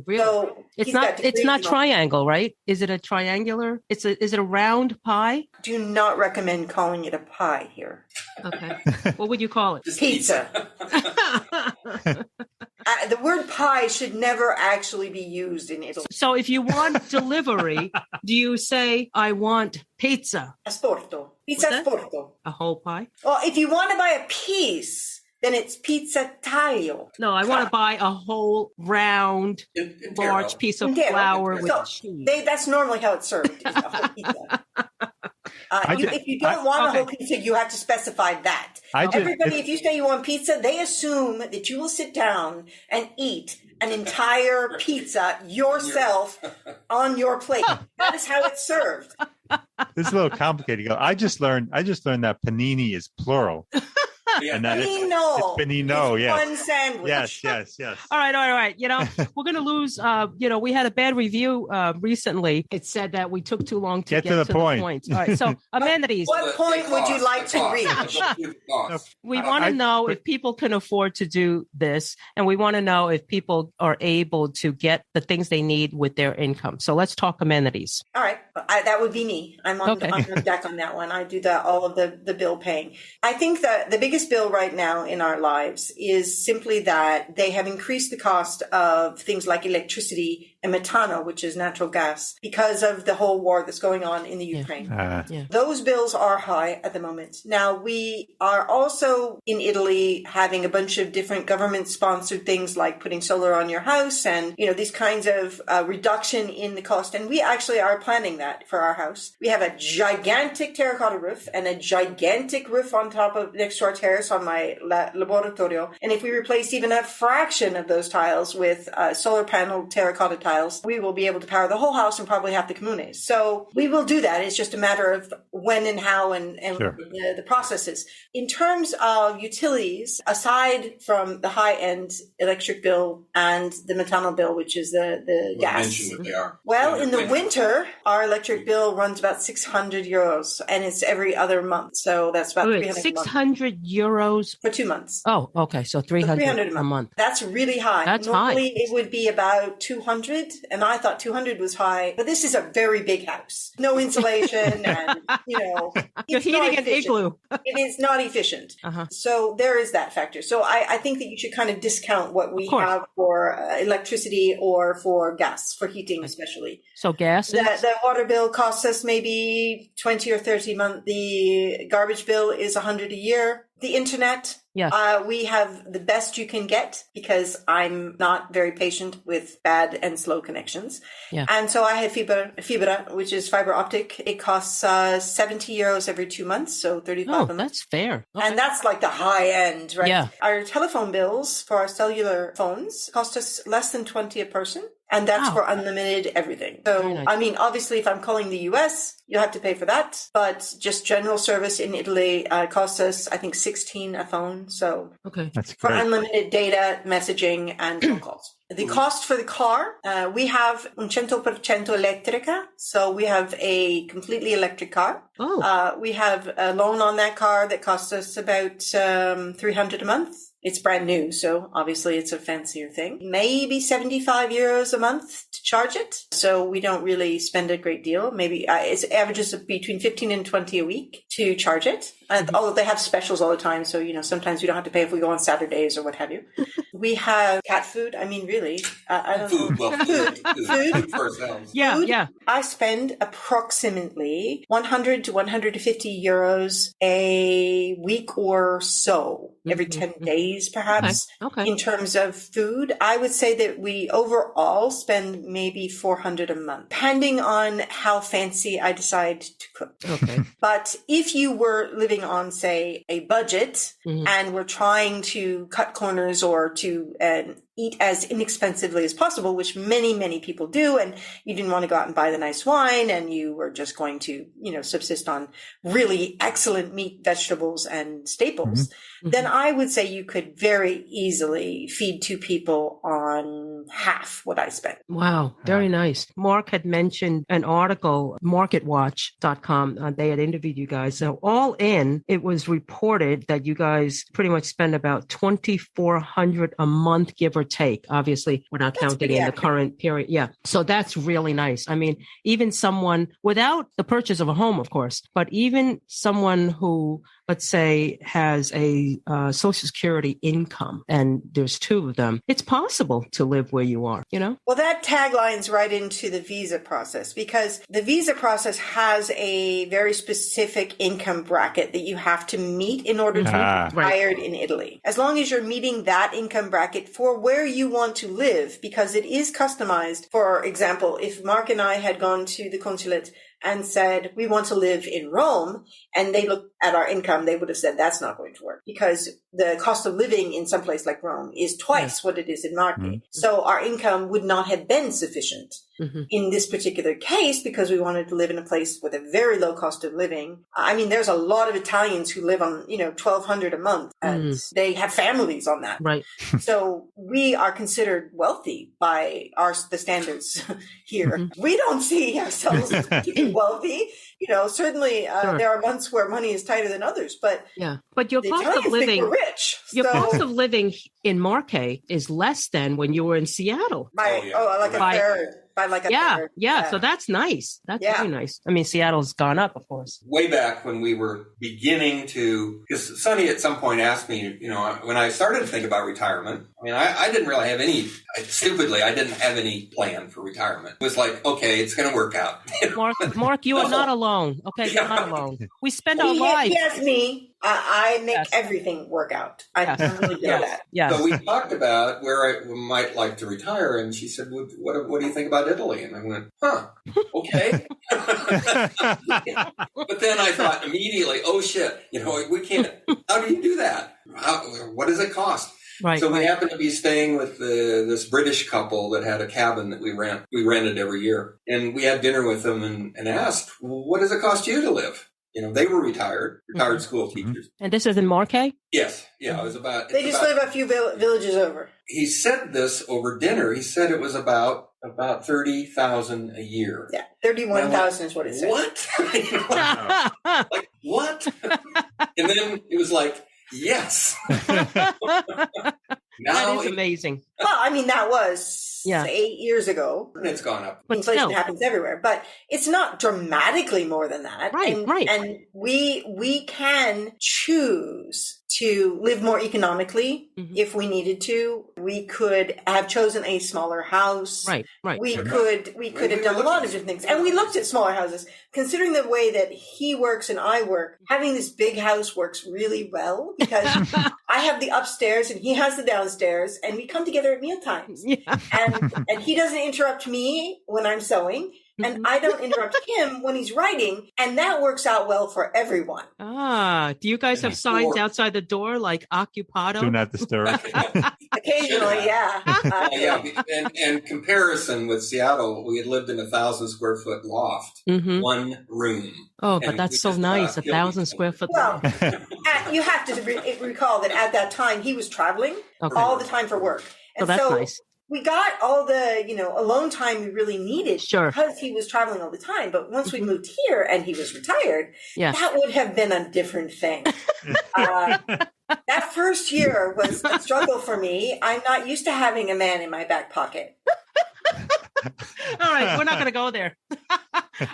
Really? So it's not triangle, right? Is it a triangular? Is it a round pie? Do not recommend calling it a pie here. Okay. What would you call it? Pizza. The word pie should never actually be used in Italy. So if you want delivery, do you say, I want pizza? Asporto. Pizza asporto. A whole pie? Well, if you want to buy a piece, then it's pizza taglio. No, I want to buy a whole round, large piece of flour with cheese. That's normally how it's served, is a whole pizza. If you don't want a whole pizza, you have to specify that. If you say you want pizza, they assume that you will sit down and eat an entire pizza yourself on your plate. That is how it's served. This is a little complicated. I just learned that panini is plural. And that Panino. It's Panino, yes. One sandwich. Yes. All right. We're going to lose, we had a bad review recently. It said that we took too long to get to the point. All right. So amenities. What point would you like to reach? We want to know if people can afford to do this. And we want to know if people are able to get the things they need with their income. So let's talk amenities. All right. That would be me. I'm on the deck on that one. I do all of the bill paying. I think that the biggest bill right now in our lives is simply that they have increased the cost of things like electricity and Matenano, which is natural gas, because of the whole war that's going on in the Ukraine. Those bills are high at the moment. Now, we are also in Italy having a bunch of different government-sponsored things like putting solar on your house and, these kinds of reduction in the cost. And we actually are planning that for our house. We have a gigantic terracotta roof and a gigantic roof on top of next to our terrace on my laboratorio. And if we replace even a fraction of those tiles with solar panel terracotta tiles, we will be able to power the whole house and probably half the comunes. So we will do that. It's just a matter of when and how and Sure. the processes. In terms of utilities, aside from the high-end electric bill and the Matenano bill, which is the gas. Mention what they are. Well, in the winter, our electric bill runs about 600 euros, and it's every other month. So that's about 300 600 euros for 2 months. Oh, okay. So 300 a month. That's really high. That's Normally, high. it would be about 200, and I thought 200 was high. But this is a very big house. No insulation, and, You're it's heating not an efficient. igloo. It is not efficient. Uh-huh. So there is that factor. So I think that you should kind of discount what we have for electricity or for gas, for heating especially. So gas is? The water bill costs us maybe 20 or 30 a month. The garbage bill is 100 a year. The internet, we have the best you can get because I'm not very patient with bad and slow connections. Yeah. And so I have fibra, which is fiber optic. It costs 70 euros every 2 months, so 35 a month. That's fair. Okay. And that's like the high end, right? Yeah. Our telephone bills for our cellular phones cost us less than 20 a person. And that's for unlimited everything. So, nice. I mean, obviously, if I'm calling the US, you'll have to pay for that. But just general service in Italy costs us, I think, 16 a phone. So that's for great. Unlimited data, messaging, and phone calls. The cost for the car, we have 100% electrica. So we have a completely electric car. We have a loan on that car that costs us about 300 a month. It's brand new, so obviously it's a fancier thing. Maybe 75 euros a month to charge it. So we don't really spend a great deal. Maybe it averages between 15 and 20 a week to charge it. Although they have specials all the time. So, sometimes we don't have to pay if we go on Saturdays or what have you. We have cat food. I mean, really, I don't know. Well, food for ourselves. Yeah. I spend approximately 100 to 150 euros a week or so, every 10 days, perhaps. Okay. In terms of food, I would say that we overall spend maybe 400 a month, depending on how fancy I decide to cook. Okay. But if you were living on, say, a budget and we're trying to cut corners or to eat as inexpensively as possible, which many, many people do, and you didn't want to go out and buy the nice wine and you were just going to, subsist on really excellent meat, vegetables, and staples, then I would say you could very easily feed 2 people on half what I spent. Wow. Very nice. Mark had mentioned an article, marketwatch.com. They had interviewed you guys. So all in, it was reported that you guys pretty much spend about $2,400 a month, give or take. Obviously, we're not counting in the current period. Yeah. So that's really nice. I mean, even someone without the purchase of a home, of course, but even someone who, let's say, has a Social Security income, and there's 2 of them, it's possible to live where you are, Well, that tagline's right into the visa process, because the visa process has a very specific income bracket that you have to meet in order to be hired in Italy. As long as you're meeting that income bracket for where you want to live, because it is customized. For example, if Mark and I had gone to the consulate and said, we want to live in Rome, and they looked at our income, they would have said, that's not going to work, because the cost of living in some place like Rome is twice what it is in Marche. So our income would not have been sufficient in this particular case, because we wanted to live in a place with a very low cost of living. I mean, there's a lot of Italians who live on, $1,200 a month, and they have families on that. Right. So we are considered wealthy by the standards here. We don't see ourselves as particularly wealthy. Certainly there are months where money is tighter than others, but but your cost of living, rich. Cost of living in Marche is less than when you were in Seattle. Like a third. By like a third. Yeah. So that's nice. That's very nice. I mean, Seattle's gone up, of course. Way back when we were beginning to, because Sonny at some point asked me, when I started to think about retirement, I mean, I didn't really have I didn't have any plan for retirement. It was like, okay, it's going to work out. Mark, you are not alone. Okay, you're not alone. We spend our lives. Yes, me. I make everything work out. I'm really good at that. Yeah. So we talked about where I might like to retire, and she said, well, what do you think about Italy? And I went, okay. But then I thought immediately, oh shit, we can't. How do you do that? What does it cost? Right. So we happened to be staying with this British couple that had a cabin that we rented every year. And we had dinner with them and asked, well, what does it cost you to live? They were retired school teachers. And this is in Marche? Yes. Yeah, it was about... They just live a few villages over. He said this over dinner. He said it was about $30,000 a year. Yeah, 31,000 is what it said. What? Like, what? And then it was like, yes. That is amazing. Well, I mean, that was 8 years ago. And it's gone up. But inflation happens everywhere, but it's not dramatically more than that. Right. And we can choose to live more economically if we needed to. We could have chosen a smaller house. Right. We could have done a lot of different things. And we looked at smaller houses. Considering the way that he works and I work, having this big house works really well because I have the upstairs and he has the downstairs and we come together at meal times. Yeah. And he doesn't interrupt me when I'm sewing. And I don't interrupt him when he's writing. And that works out well for everyone. Do you guys have signs outside the door like occupado? Do not disturb. Occasionally, yeah. And comparison with Seattle, we had lived in 1,000 square foot loft, one room. Oh, but that's so nice. 1,000 square foot loft. You have to recall that at that time he was traveling all the time for work. And that's nice. We got all the, alone time we really needed because he was traveling all the time. But once we moved here and he was retired, that would have been a different thing. That first year was a struggle for me. I'm not used to having a man in my back pocket. All right, we're not going to go there.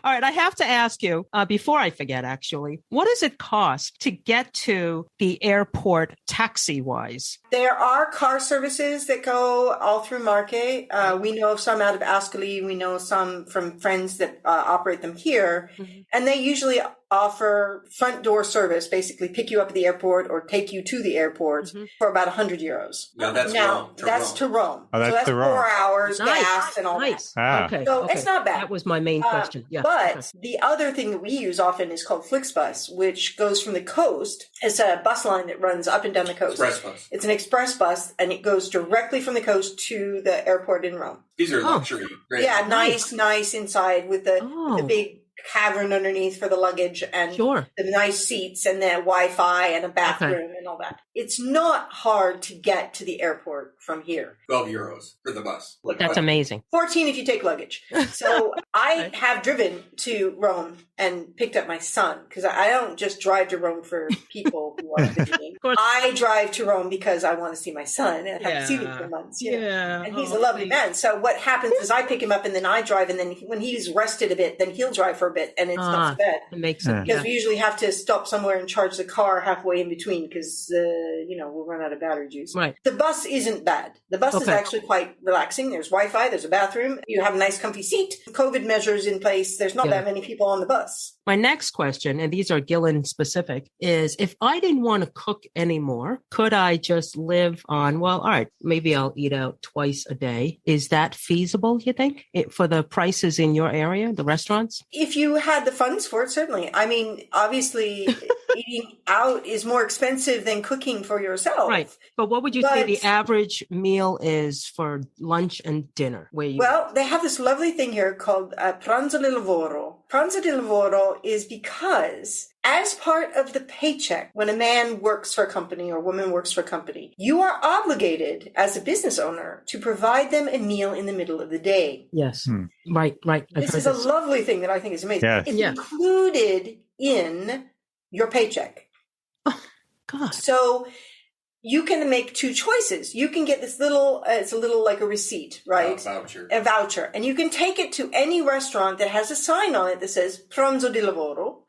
All right, I have to ask you, before I forget, actually, what does it cost to get to the airport taxi-wise? There are car services that go all through Marche. We know of some out of Ascoli. We know some from friends that operate them here. And they usually offer front door service, basically pick you up at the airport or take you to the airport for about €100. Now that's to Rome. Oh, that's so that's 4 hours, gas, and all that. Okay. So it's not bad. That was my main question. Yeah. But the other thing that we use often is called Flixbus, which goes from the coast. It's a bus line that runs up and down the coast. Express bus. It's an express bus, and it goes directly from the coast to the airport in Rome. These are luxury. Great. Yeah, nice inside with the big cavern underneath for the luggage and the nice seats and the Wi-Fi and a bathroom and all that. It's not hard to get to the airport from here. €12 for the bus. That's amazing. 14 if you take luggage. So I have driven to Rome and picked up my son because I don't just drive to Rome for people who are visiting. I drive to Rome because I want to see my son and I haven't seen him for months. And he's a lovely man. So what happens is I pick him up and then I drive, and then when he's rested a bit, then he'll drive for a bit, and it's not so bad. It makes sense. Because we usually have to stop somewhere and charge the car halfway in between because, we'll run out of battery juice. Right. The bus isn't bad. The bus is actually quite relaxing. There's Wi-Fi, there's a bathroom, you have a nice comfy seat, COVID measures in place. There's not that many people on the bus. My next question, and these are Gillen specific, is if I didn't want to cook anymore, could I just live on, all right, maybe I'll eat out twice a day. Is that feasible, you think, for the prices in your area, the restaurants? If you had the funds for it, certainly. I mean, obviously, eating out is more expensive than cooking for yourself. Right. But what would you say the average meal is for lunch and dinner? Well, they have this lovely thing here called pranzo di lavoro. Pranzo di lavoro is because as part of the paycheck, when a man works for a company or a woman works for a company, you are obligated as a business owner to provide them a meal in the middle of the day. Yes. Right. This is a lovely thing that I think is amazing. Yes. It's included in your paycheck. Oh, God. So you can make two choices. You can get this little, it's a little like a receipt, right? A voucher. And you can take it to any restaurant that has a sign on it that says pranzo di lavoro.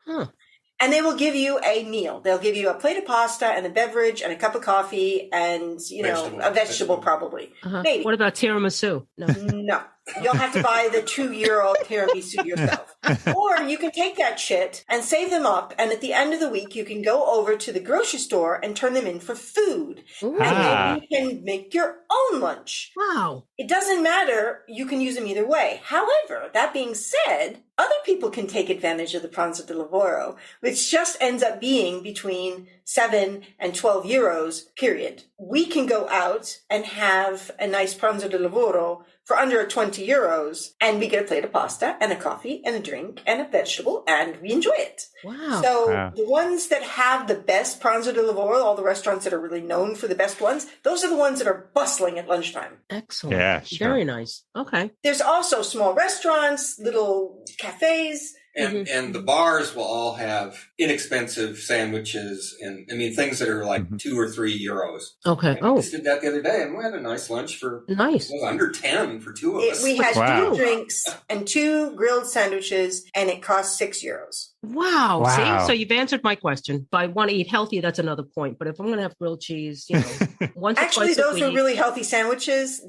And they will give you a meal. They'll give you a plate of pasta and a beverage and a cup of coffee and, a vegetable probably. Maybe. What about tiramisu? No. You'll have to buy the €2 tiramisu yourself. Or you can take that shit and save them up. And at the end of the week, you can go over to the grocery store and turn them in for food. And then you can make your own lunch. Wow. It doesn't matter. You can use them either way. However, that being said, Other people can take advantage of the pranzo di lavoro, which just ends up being between 7 and 12 euros, period. We can go out and have a nice pranzo di lavoro for under 20 euros, and we get a plate of pasta and a coffee and a drink and a vegetable, and we enjoy it. Wow. So the ones that have the best pranzo di lavoro, all the restaurants that are really known for the best ones, those are the ones that are bustling at lunchtime. Excellent. Yeah, sure. Very nice. Okay. There's also small restaurants, little cafes. And the bars will all have inexpensive sandwiches and, things that are like 2 or 3 euros. Okay. And I just did that the other day, and we had a nice lunch for nice. It was under 10 for 2 of us. We had 2 drinks and 2 grilled sandwiches, and it cost 6 euros. Wow. See, so you've answered my question. If I want to eat healthy, that's another point. But if I'm going to have grilled cheese, once actually, or twice those were really healthy sandwiches.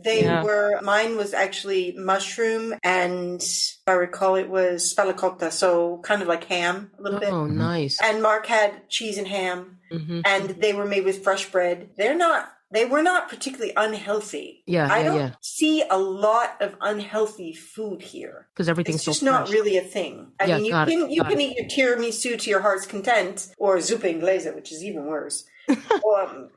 Mine was actually mushroom, and if I recall, it was spalacotta, so kind of like ham a little bit. Oh, nice. And Mark had cheese and ham, and they were made with fresh bread. They were not particularly unhealthy. I don't see a lot of unhealthy food here. Because everything's it's just so not really a thing. I mean, you can eat your tiramisu to your heart's content, or zuppa inglese, which is even worse.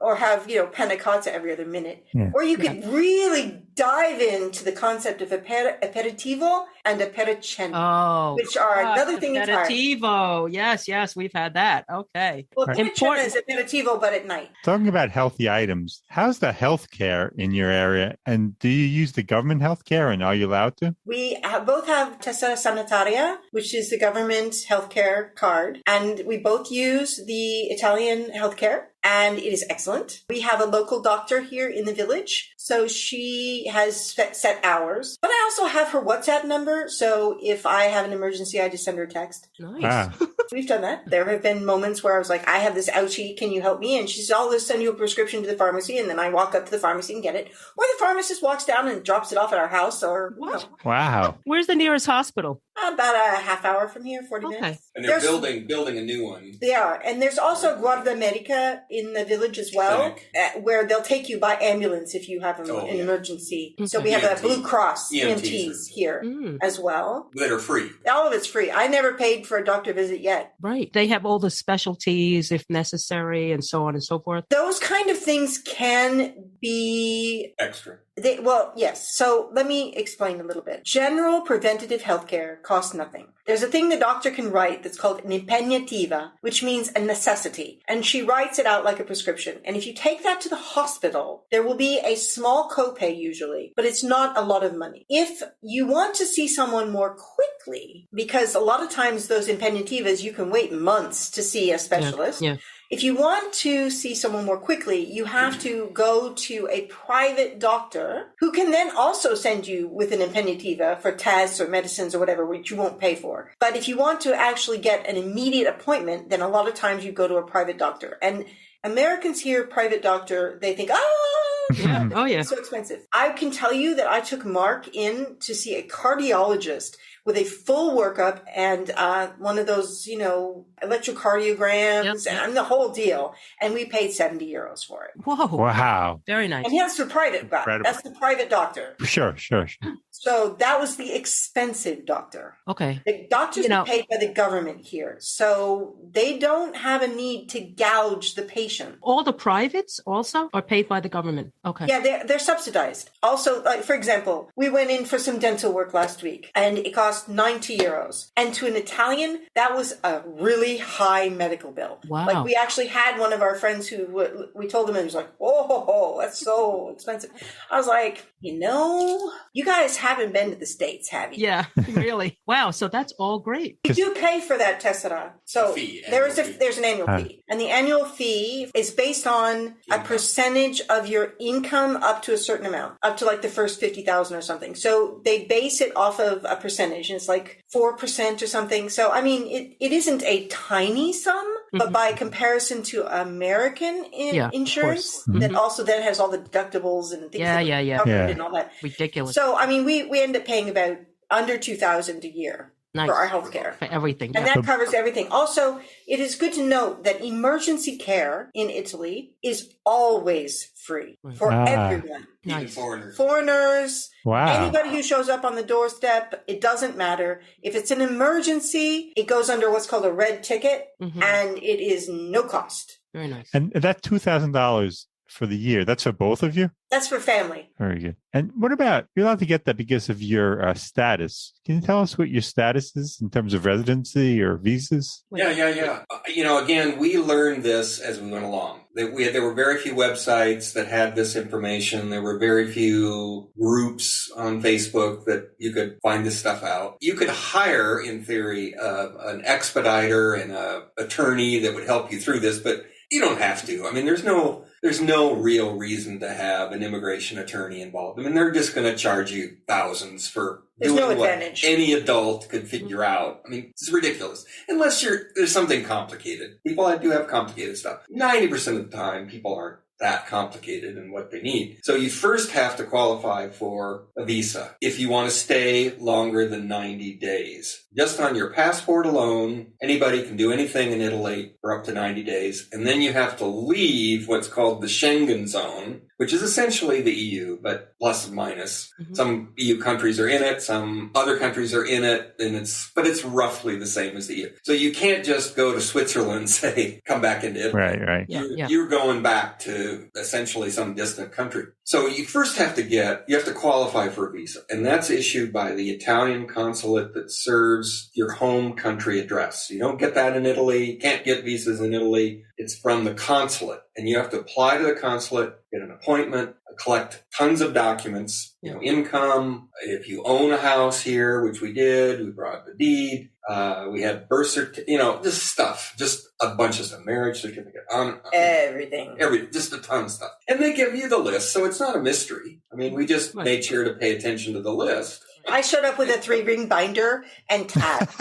or have, panna cotta every other minute. Yeah. Or you could really dive into the concept of aperitivo and apericeno, which are another thing entirely. Aperitivo. Yes, we've had that. Okay. Well, apericeno is aperitivo, but at night. Talking about healthy items, how's the healthcare in your area? And do you use the government healthcare, and are you allowed to? We both have tessera sanitaria, which is the government healthcare card, and we both use the Italian healthcare. And it is excellent. We have a local doctor here in the village, so she has set hours. But I also have her WhatsApp number, so if I have an emergency, I just send her a text. Nice. We've done that. There have been moments where I was like, I have this ouchie, can you help me? And she says, I'll just send you a prescription to the pharmacy, and then I walk up to the pharmacy and get it. Or the pharmacist walks down and drops it off at our house. Or Wow. Where's the nearest hospital? About a half hour from here, 40 minutes. And they're building a new one. They are. And there's also Guardia Medica in the village as well, where they'll take you by ambulance if you have an emergency. Okay. So we have a Blue Cross EMTs here as well. That are free. All of it's free. I never paid for a doctor visit yet. Right. They have all the specialties if necessary and so on and so forth. Those kind of things can be extra. Yes. So let me explain a little bit. General preventative healthcare costs nothing. There's a thing the doctor can write that's called an impegnativa, which means a necessity. And she writes it out like a prescription. And if you take that to the hospital, there will be a small copay usually, but it's not a lot of money. If you want to see someone more quickly, because a lot of times those impegnativas, you can wait months to see a specialist. Yeah. If you want to see someone more quickly, you have to go to a private doctor who can then also send you with an impegnativa for tests or medicines or whatever, which you won't pay for. But if you want to actually get an immediate appointment, then a lot of times you go to a private doctor. And Americans hear private doctor, they think, it's so expensive. I can tell you that I took Mark in to see a cardiologist with a full workup and one of those, electrocardiograms and the whole deal. And we paid 70 euros for it. Whoa. Wow. Very nice. And that's the private guy. That's the private doctor. Sure. So that was the expensive doctor. Okay. The doctors are paid by the government here. So they don't have a need to gouge the patient. All the privates also are paid by the government. Okay. Yeah, they're subsidized. Also, like, for example, we went in for some dental work last week and it cost 90 euros. And to an Italian, that was a really high medical bill. Wow. Like we actually had one of our friends who we told him and he was like, oh, that's so expensive. I was like, you guys haven't been to the States, have you? Yeah, really. Wow. So that's all great. You do pay for that tessera. So there's an annual fee. And the annual fee is based on a percentage of your income up to a certain amount, up to like the first 50,000 or something. So they base it off of a percentage and it's like 4% or something. So, I mean, it isn't a tiny sum, but by comparison to American insurance, that also then has all the deductibles and things and all that. Ridiculous. So, I mean, we end up paying about under 2,000 a year for our healthcare. For everything. And that covers everything. Also, it is good to note that emergency care in Italy is always free for everyone. Even foreigners. Foreigners, Wow. anybody who shows up on the doorstep, it doesn't matter. If it's an emergency, it goes under what's called a red ticket, and it is no cost. Very nice. And that $2,000 for the year, that's for both of you? That's for family. Very good. And what about, you're allowed to get that because of your status. Can you tell us what your status is in terms of residency or visas? Yeah. Again, we learned this as we went along. There were very few websites that had this information. There were very few groups on Facebook that you could find this stuff out. You could hire, in theory, an expediter and an attorney that would help you through this, but you don't have to. I mean, there's no real reason to have an immigration attorney involved. I mean, they're just going to charge you thousands for doing what any adult could figure out. I mean, it's ridiculous. Unless there's something complicated. People do have complicated stuff. 90% of the time, people aren't that complicated in what they need. So you first have to qualify for a visa if you want to stay longer than 90 days. Just on your passport alone, anybody can do anything in Italy for up to 90 days. And then you have to leave what's called the Schengen zone, which is essentially the EU, but plus and minus. Some EU countries are in it, some other countries are in it, but it's roughly the same as the EU. So you can't just go to Switzerland and say, come back into Italy. Right. You're going back to essentially some distant country. So you first have to qualify for a visa, and that's issued by the Italian consulate that serves your home country address. You don't get that in Italy. You can't get visas in Italy. It's from the consulate, and you have to apply to the consulate, get an appointment, collect tons of documents, income. If you own a house here, which we did, we brought the deed. We had birth certificate, just stuff, just a bunch of stuff, marriage certificate, everything, just a ton of stuff. And they give you the list, so it's not a mystery. I mean, we just made sure to pay attention to the list. I showed up with a 3-ring binder and tags.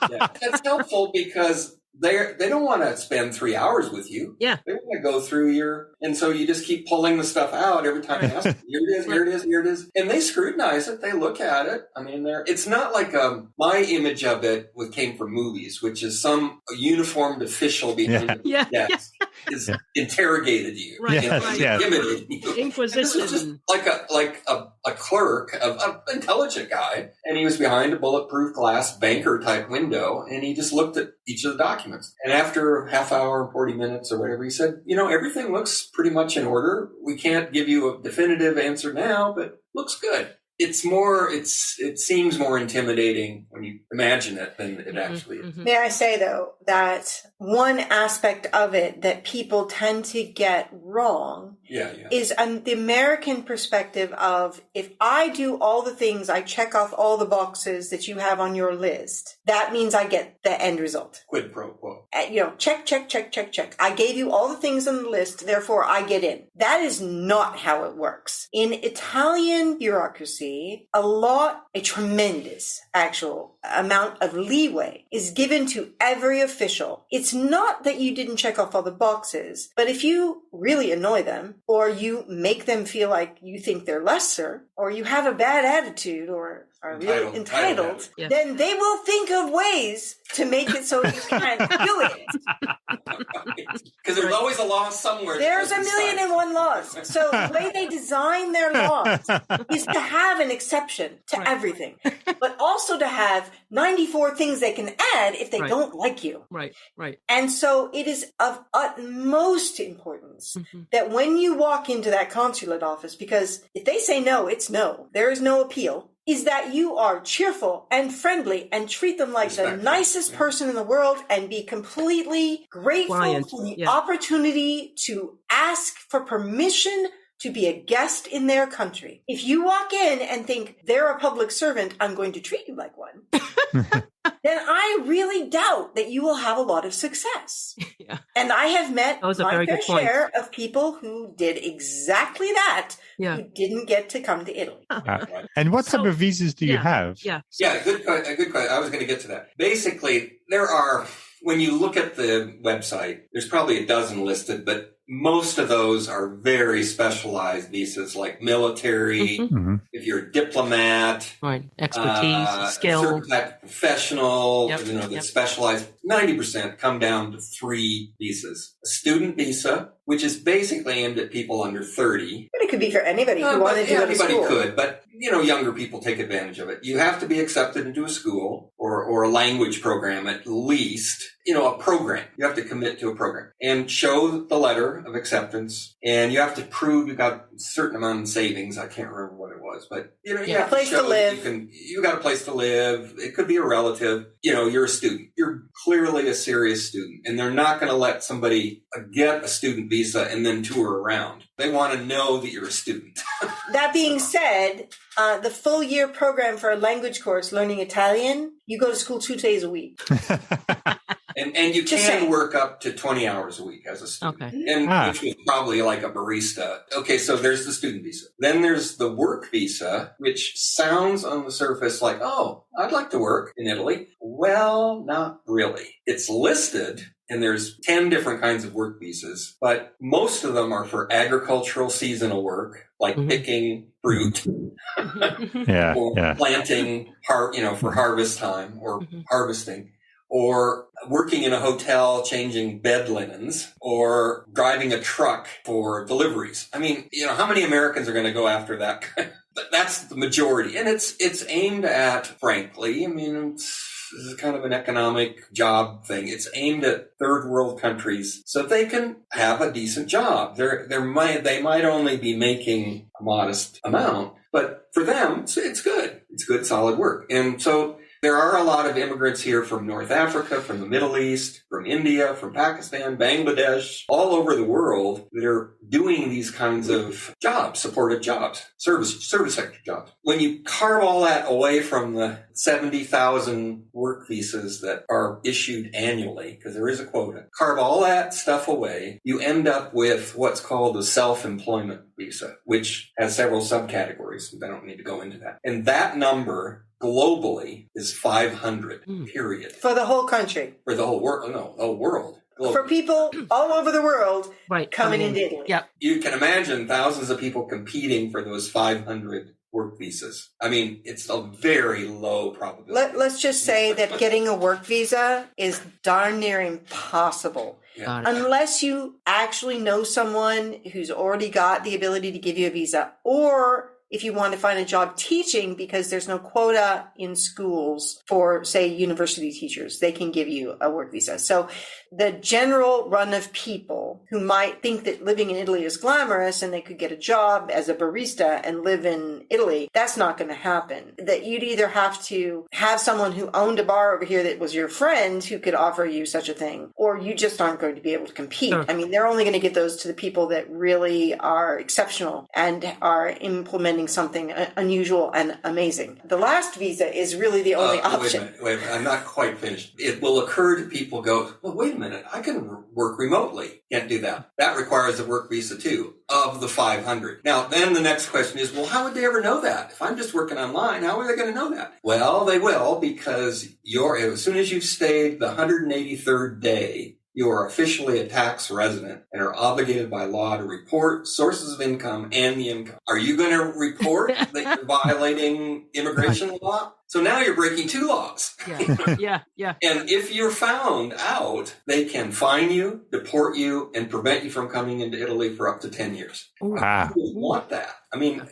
That's helpful because they don't want to spend 3 hours with you. Yeah. They want to go through and so you just keep pulling the stuff out every time you ask them, here it is. And they scrutinize it. They look at it. I mean, it's not like my image of it came from movies, which is some uniformed official behind the desk is interrogated you. Intimidated you. Inquisition. This was just like a clerk, an intelligent guy, and he was behind a bulletproof glass banker type window, and he just looked at each of the documents. And after half hour, 40 minutes or whatever, he said, everything looks pretty much in order. We can't give you a definitive answer now, but looks good. It seems more intimidating when you imagine it than it actually is. May I say, though, that one aspect of it that people tend to get wrong is the American perspective of, if I do all the things, I check off all the boxes that you have on your list, that means I get the end result. Quid pro quo. Check. I gave you all the things on the list, therefore I get in. That is not how it works. In Italian bureaucracy, a tremendous actual amount of leeway is given to every official. It's not that you didn't check off all the boxes, but if you really annoy them, or you make them feel like you think they're lesser, or you have a bad attitude, or are really entitled, then they will think of ways to make it so you can't do it. Because there's always a law somewhere. There's 1,000,001 laws. So the way they design their laws is to have an exception to everything, but also to have 94 things they can add if they don't like you. Right. And so it is of utmost importance that when you walk into that consulate office, because if they say no, it's no. There is no appeal. Is that you are cheerful and friendly and treat them like the nicest person in the world and be completely grateful for the opportunity to ask for permission to be a guest in their country. If you walk in and think they're a public servant, I'm going to treat you like one, then I really doubt that you will have a lot of success. And I have met my fair share of people who did exactly that, who didn't get to come to Italy. And what type of visas do you have? Good question. I was going to get to that. Basically, there are, when you look at the website, there's probably a dozen listed, but most of those are very specialized visas, like military, if you're a diplomat, right, expertise, skill, certain type of professional, that specialized. 90% come down to 3 visas. A student visa, which is basically aimed at people under 30. But it could be for anybody who wanted to go to school. Anybody could, but younger people take advantage of it. You have to be accepted into a school or a language program at least. A program. You have to commit to a program and show the letter of acceptance, and you have to prove you got a certain amount in savings. I can't remember what it was, but you have a place to live. You got a place to live. It could be a relative. You're a student. You're clearly a serious student, and they're not going to let somebody get a student visa and then tour around. They want to know that you're a student. That being said, the full year program for a language course learning Italian, you go to school 2 days a week. And you can work up to 20 hours a week as a student. Okay. And which is probably like a barista. Okay, so there's the student visa. Then there's the work visa, which sounds on the surface like, oh, I'd like to work in Italy. Well, not really. It's listed, and there's 10 different kinds of work visas, but most of them are for agricultural seasonal work, like picking fruit or planting, for harvest time or harvesting. Or working in a hotel, changing bed linens, or driving a truck for deliveries. I mean, how many Americans are going to go after that? But that's the majority. And it's aimed at, frankly, this is kind of an economic job thing. It's aimed at third world countries so they can have a decent job. They might only be making a modest amount, but for them, it's good. It's good, solid work. And so there are a lot of immigrants here from North Africa, from the Middle East, from India, from Pakistan, Bangladesh, all over the world that are doing these kinds of jobs, supported jobs, service sector jobs. When you carve all that away from the 70,000 work visas that are issued annually, because there is a quota, carve all that stuff away, you end up with what's called a self-employment visa, which has several subcategories. I don't need to go into that. And that number globally is 500, period. For the whole country? For the whole world. No, the whole world. Globally. For people all over the world coming into Italy. Yep. You can imagine thousands of people competing for those 500 work visas. It's a very low probability. Let's just say that getting a work visa is darn near impossible. Yeah. Unless you actually know someone who's already got the ability to give you a visa, or if you want to find a job teaching, because there's no quota in schools for, say, university teachers, they can give you a work visa. So the general run of people who might think that living in Italy is glamorous and they could get a job as a barista and live in Italy, that's not going to happen. That you'd either have to have someone who owned a bar over here that was your friend who could offer you such a thing, or you just aren't going to be able to compete. Sure. They're only going to give those to the people that really are exceptional and are implementing something unusual and amazing. The last visa is really the only option. Wait a minute. I'm not quite finished. It will occur to people well, wait a minute. I can work remotely. Can't do that. That requires a work visa too, of the 500. Now, then the next question is, well, how would they ever know that? If I'm just working online, how are they going to know that? Well, they will, because as soon as you've stayed the 183rd day, you are officially a tax resident and are obligated by law to report sources of income and the income. Are you going to report that you're violating immigration law? So now you're breaking 2 laws. Yeah. And if you're found out, they can fine you, deport you, and prevent you from coming into Italy for up to 10 years. Wow. Who would want that?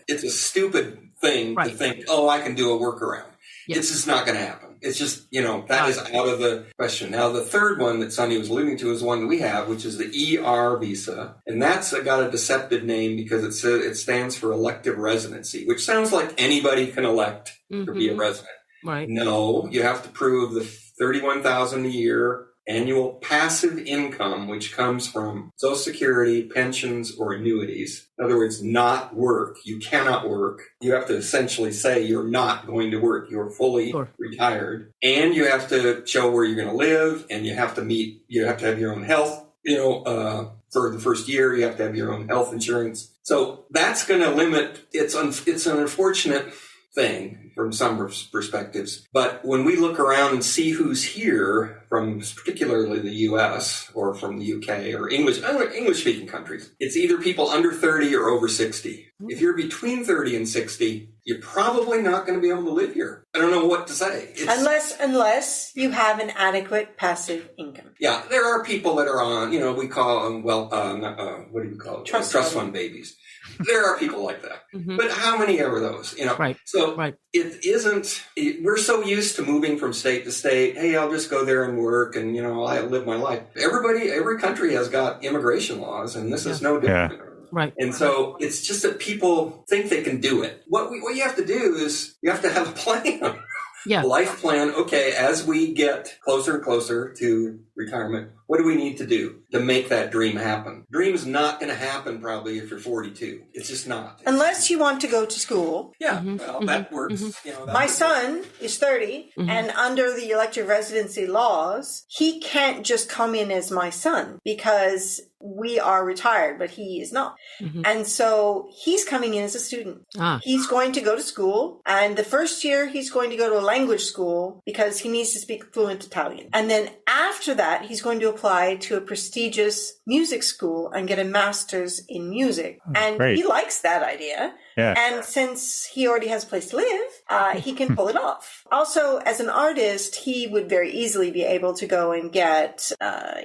It's a stupid thing to think, I can do a workaround. Yes. It's just not going to happen. It's just, that is out of the question. Now, the third one that Sonny was alluding to is one that we have, which is the ER visa. And that's got a deceptive name because it stands for elective residency, which sounds like anybody can elect to be a resident. Right. No, you have to prove the $31,000 a year annual passive income, which comes from Social Security, pensions, or annuities. In other words, not work. You cannot work. You have to essentially say you're not going to work. You're fully retired. And you have to show where you're going to live, and you have to have your own health. For the first year, you have to have your own health insurance. So that's going to limit, it's an unfortunate thing. from some perspectives. But when we look around and see who's here from particularly the U.S. or from the U.K. or English-speaking countries, it's either people under 30 or over 60. If you're between 30 and 60, you're probably not going to be able to live here. I don't know what to say. Unless you have an adequate passive income. Yeah, there are people that are on, we call them, what do you call it? Trust fund babies. There are people like that. Mm-hmm. But how many are those? Right. So it isn't, we're so used to moving from state to state. Hey, I'll just go there and work and, I live my life. Every country has got immigration laws, and this is no different. Yeah. Right. And so it's just that people think they can do it. What you have to do is you have to have a plan. Yeah. A life plan. Okay, as we get closer and closer to retirement, what do we need to do to make that dream happen? Dream's not going to happen probably if you're 42. It's just not. Unless you want to go to school. Yeah, well, that works. Mm-hmm. My son is 30, and under the elective residency laws, he can't just come in as my son because we are retired, but he is not. Mm-hmm. And so he's coming in as a student. He's going to go to school, and the first year he's going to go to a language school because he needs to speak fluent Italian. And then after that, he's going to apply to a prestigious music school and get a master's in music. And great. He likes that idea. Yeah. And since he already has a place to live, he can pull it off. Also, as an artist, he would very easily be able to go and get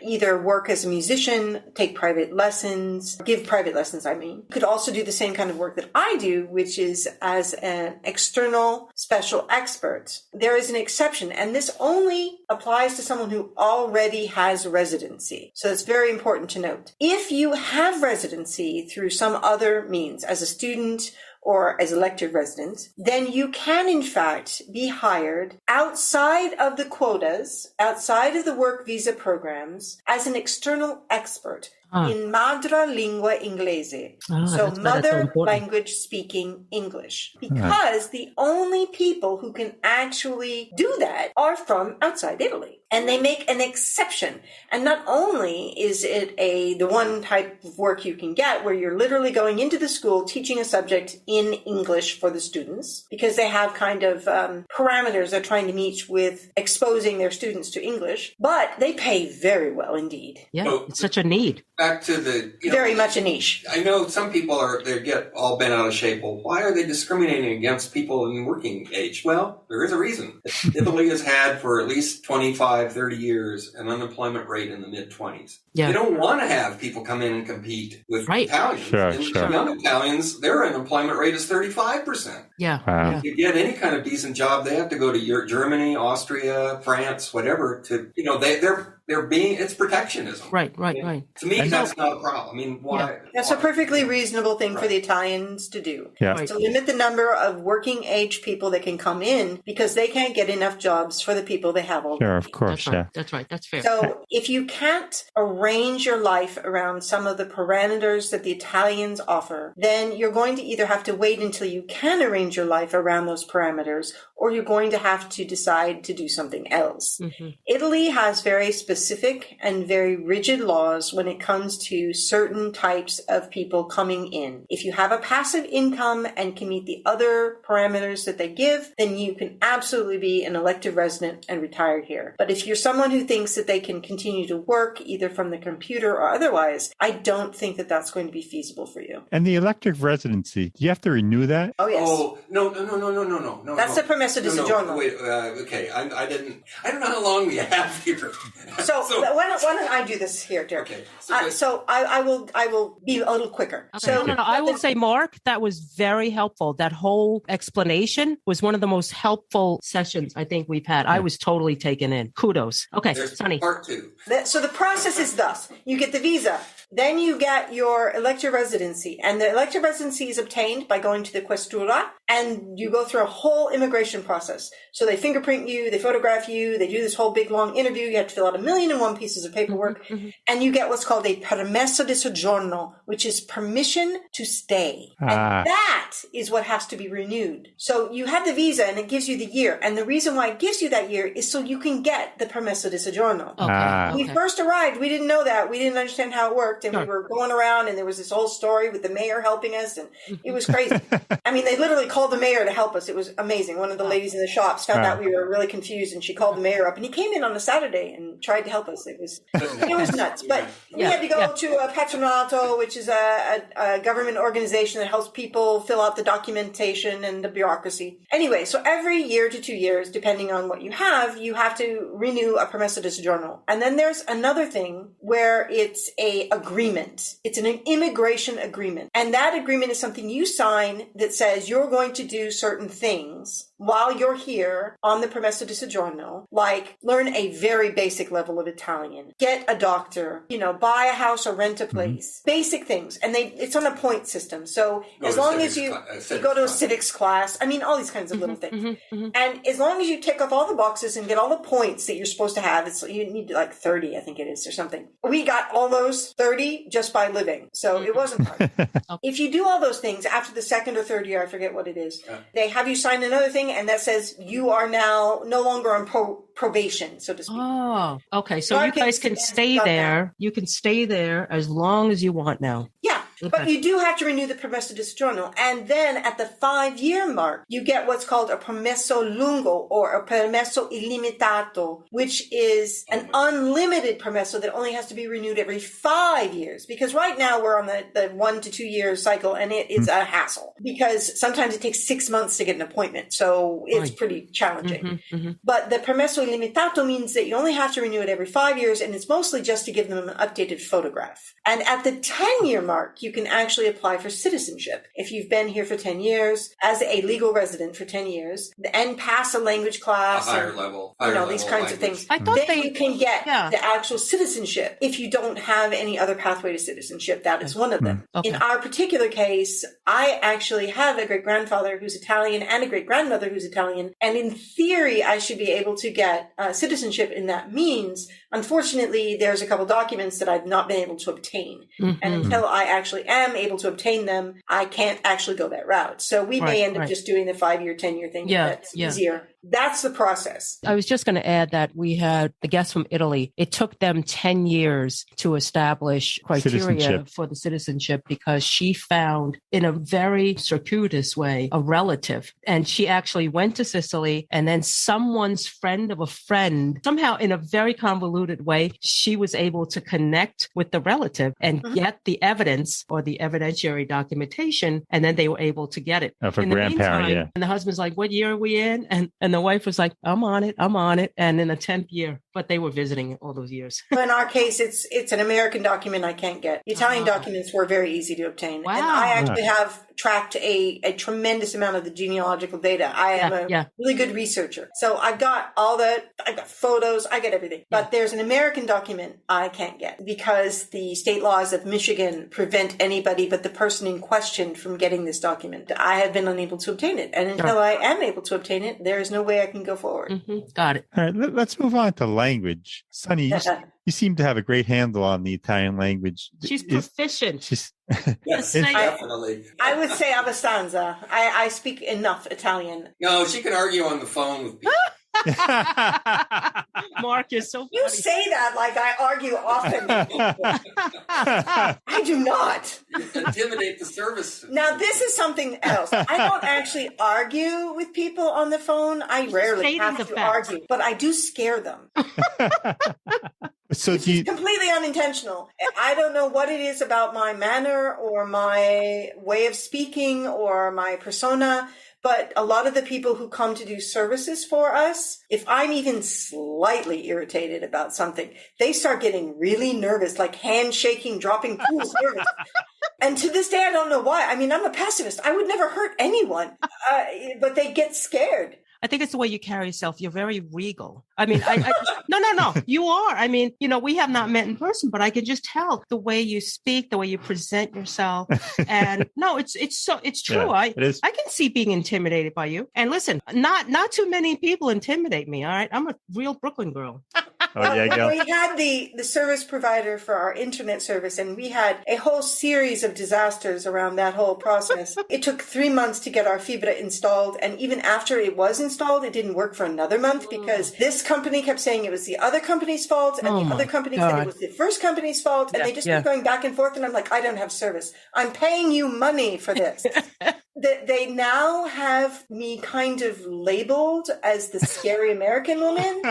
either work as a musician, take private lessons, give private lessons, Could also do the same kind of work that I do, which is as an external special expert. There is an exception, and this only applies to someone who already has residency. So it's very important to note. If you have residency through some other means, as a student or as elective resident, then you can in fact be hired outside of the quotas, outside of the work visa programs, as an external expert in madrelingua inglese. So mother language speaking English. Because the only people who can actually do that are from outside Italy. And they make an exception. And not only is it the one type of work you can get where you're literally going into the school teaching a subject in English for the students, because they have kind of parameters they're trying to meet with exposing their students to English, but they pay very well indeed. Yeah, so, it's such a need. Back to the... very much a niche. I know some people they get all bent out of shape. Well, why are they discriminating against people in working age? Well, there is a reason. Italy has had for at least 30 years an unemployment rate in the mid-20s. Yeah. They don't want to have people come in and compete with Italians. Sure. Young Italians, their unemployment rate is 35%. Yeah. To get any kind of decent job, they have to go to Germany, Austria, France, whatever. It's protectionism. Right. To me, that's not a problem. Why? That's a perfectly reasonable thing for the Italians to do. Yeah. To limit the number of working age people that can come in because they can't get enough jobs for the people they have already. Sure, of course. That's right. That's fair. So if you can't arrange your life around some of the parameters that the Italians offer, then you're going to either have to wait until you can arrange your life around those parameters, or you're going to have to decide to do something else. Mm-hmm. Italy has very specific and very rigid laws when it comes to certain types of people coming in. If you have a passive income and can meet the other parameters that they give, then you can absolutely be an elective resident and retired here. But if you're someone who thinks that they can continue to work either from the computer or otherwise, I don't think that that's going to be feasible for you. And the elective residency, do you have to renew that? Oh, yes. Oh, no. That's the permesso di soggiorno. No, wait, okay. I don't know how long we have here. So why don't I do this here, Derek? Okay. So I will be a little quicker. Okay. So I will say, Mark, that was very helpful. That whole explanation was one of the most helpful sessions I think we've had. I was totally taken in. Kudos. Okay, There's Sunny. Part 2. So the process is thus. You get the visa. Then you get your elective residency. And the elective residency is obtained by going to the questura, and you go through a whole immigration process. So they fingerprint you, they photograph you, they do this whole big long interview. You have to fill out 1,000,001 pieces of paperwork. Mm-hmm. And you get what's called a permesso di soggiorno, which is permission to stay. And that is what has to be renewed. So you have the visa and it gives you the year. And the reason why it gives you that year is so you can get the permesso di soggiorno. Okay. We first arrived, we didn't know that. We didn't understand how it worked. and we were going around, and there was this whole story with the mayor helping us, and it was crazy. I mean, they literally called the mayor to help us. It was amazing. One of the ladies in the shops found out we were really confused, and she called the mayor up, and he came in on a Saturday and tried to help us. It was nuts. But we had to go to a Patronato, which is a government organization that helps people fill out the documentation and the bureaucracy. Anyway, so every year to 2 years, depending on what you have to renew a permesso di soggiorno. And then there's another thing where it's a agreement. It's an immigration agreement. And that agreement is something you sign that says you're going to do certain things while you're here on the permesso di soggiorno, like learn a very basic level of Italian, get a doctor, buy a house or rent a place, basic things. And it's on a point system. So as long as you go to a civics class, I mean, all these kinds of little things. And as long as you tick off all the boxes and get all the points that you're supposed to have, you need like 30, I think it is, or something. We got all those 30 just by living. So it wasn't hard. If you do all those things after the second or third year, I forget what it is, they have you sign another thing, and that says you are now no longer on probation, so to speak. Oh, okay. So you guys can stay there. You can stay there as long as you want now. Yeah. Okay. But you do have to renew the permesso di soggiorno. And then at the 5-year mark, you get what's called a permesso lungo or a permesso illimitato, which is an unlimited permesso that only has to be renewed every 5 years. Because right now we're on the 1 to 2 year cycle, and it is a hassle because sometimes it takes 6 months to get an appointment. So it's pretty challenging. But the permesso illimitato means that you only have to renew it every 5 years, and it's mostly just to give them an updated photograph. And at the 10-year mark, you can actually apply for citizenship. If you've been here for 10 years, as a legal resident for 10 years, and pass a language class. A higher level. These kinds of things. I thought you can get the actual citizenship if you don't have any other pathway to citizenship. That is one of them. Okay. In our particular case, I actually have a great-grandfather who's Italian and a great-grandmother who's Italian. And in theory, I should be able to get citizenship in that means. Unfortunately, there's a couple documents that I've not been able to obtain. And until I actually am able to obtain them, I can't actually go that route. So we may end up just doing the 5-year, 10-year thing. That's easier. That's the process. I was just going to add that we had a guest from Italy. It took them 10 years to establish criteria for the citizenship because she found in a very circuitous way a relative. And she actually went to Sicily, and then someone's friend of a friend, somehow in a very convoluted way, she was able to connect with the relative and get the evidence or the evidentiary documentation. And then they were able to get it. For grandparent, And the husband's like, what year are we in? And the wife was like, I'm on it. And in the 10th year, but they were visiting it all those years. In our case, it's an American document I can't get. The Italian documents were very easy to obtain. Wow. And I actually have tracked a tremendous amount of the genealogical data. I am a really good researcher. So I got photos, I get everything. But there's an American document I can't get because the state laws of Michigan prevent anybody but the person in question from getting this document. I have been unable to obtain it. And until I am able to obtain it, there is no way I can go forward. Got it. All right, let's move on to language. Sunny, you seem to have a great handle on the Italian language. She's proficient. Yes, definitely. I would say abbastanza. I speak enough Italian. No, she can argue on the phone with people. Mark is so funny. You say that like I argue often. I do not. Intimidate the service. Now, this is something else. I don't actually argue with people on the phone. I rarely have to argue, but I do scare them. So it's completely unintentional. I don't know what it is about my manner or my way of speaking or my persona, but a lot of the people who come to do services for us, if I'm even slightly irritated about something, they start getting really nervous, like handshaking, dropping tools, nervous. And to this day, I don't know why. I mean, I'm a pacifist. I would never hurt anyone, but they get scared. I think it's the way you carry yourself. You're very regal. I mean, no. You are. I mean, we have not met in person, but I can just tell the way you speak, the way you present yourself. And no, it's true. Yeah, it is. I can see being intimidated by you. And listen, not too many people intimidate me. All right. I'm a real Brooklyn girl. Oh, yeah, Gil. We had the service provider for our internet service, and we had a whole series of disasters around that whole process. It took 3 months to get our fibra installed, and even after it was installed, it didn't work for another month because this company kept saying it was the other company's fault, and the other company said it was the first company's fault, and they just kept going back and forth, and I'm like, I don't have service. I'm paying you money for this. They now have me kind of labeled as the scary American woman,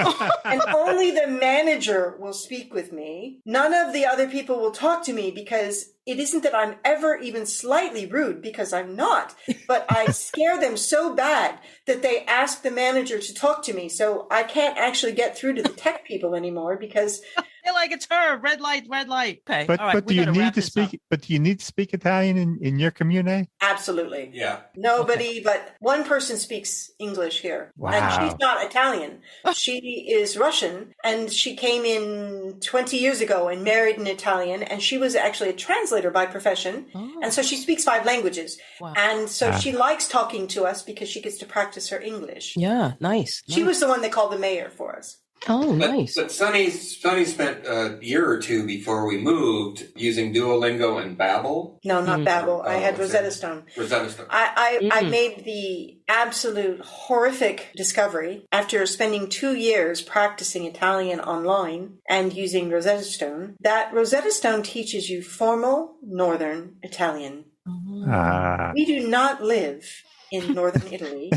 and only the manager will speak with me. None of the other people will talk to me because it isn't that I'm ever even slightly rude, because I'm not, but I scare them so bad that they ask the manager to talk to me. So I can't actually get through to the tech people anymore because they're like, it's her, red light, red light. Okay. But, all right, but do you need to speak? But do you need to speak Italian in your community? Absolutely. Yeah. Nobody but one person speaks English here. Wow. And she's not Italian. She is Russian, and she came in 20 years ago and married an Italian, and she was actually a translator by profession. Oh. And so she speaks 5 languages. Wow. And so she likes talking to us because she gets to practice her English. Yeah, nice. She was the one that called the mayor for us. Oh, nice. But Sunny spent a year or two before we moved using Duolingo and Babbel. No, not Babbel. I had Rosetta Stone. Rosetta Stone. I made the absolute horrific discovery after spending 2 years practicing Italian online and using Rosetta Stone that Rosetta Stone teaches you formal Northern Italian. We do not live in northern Italy,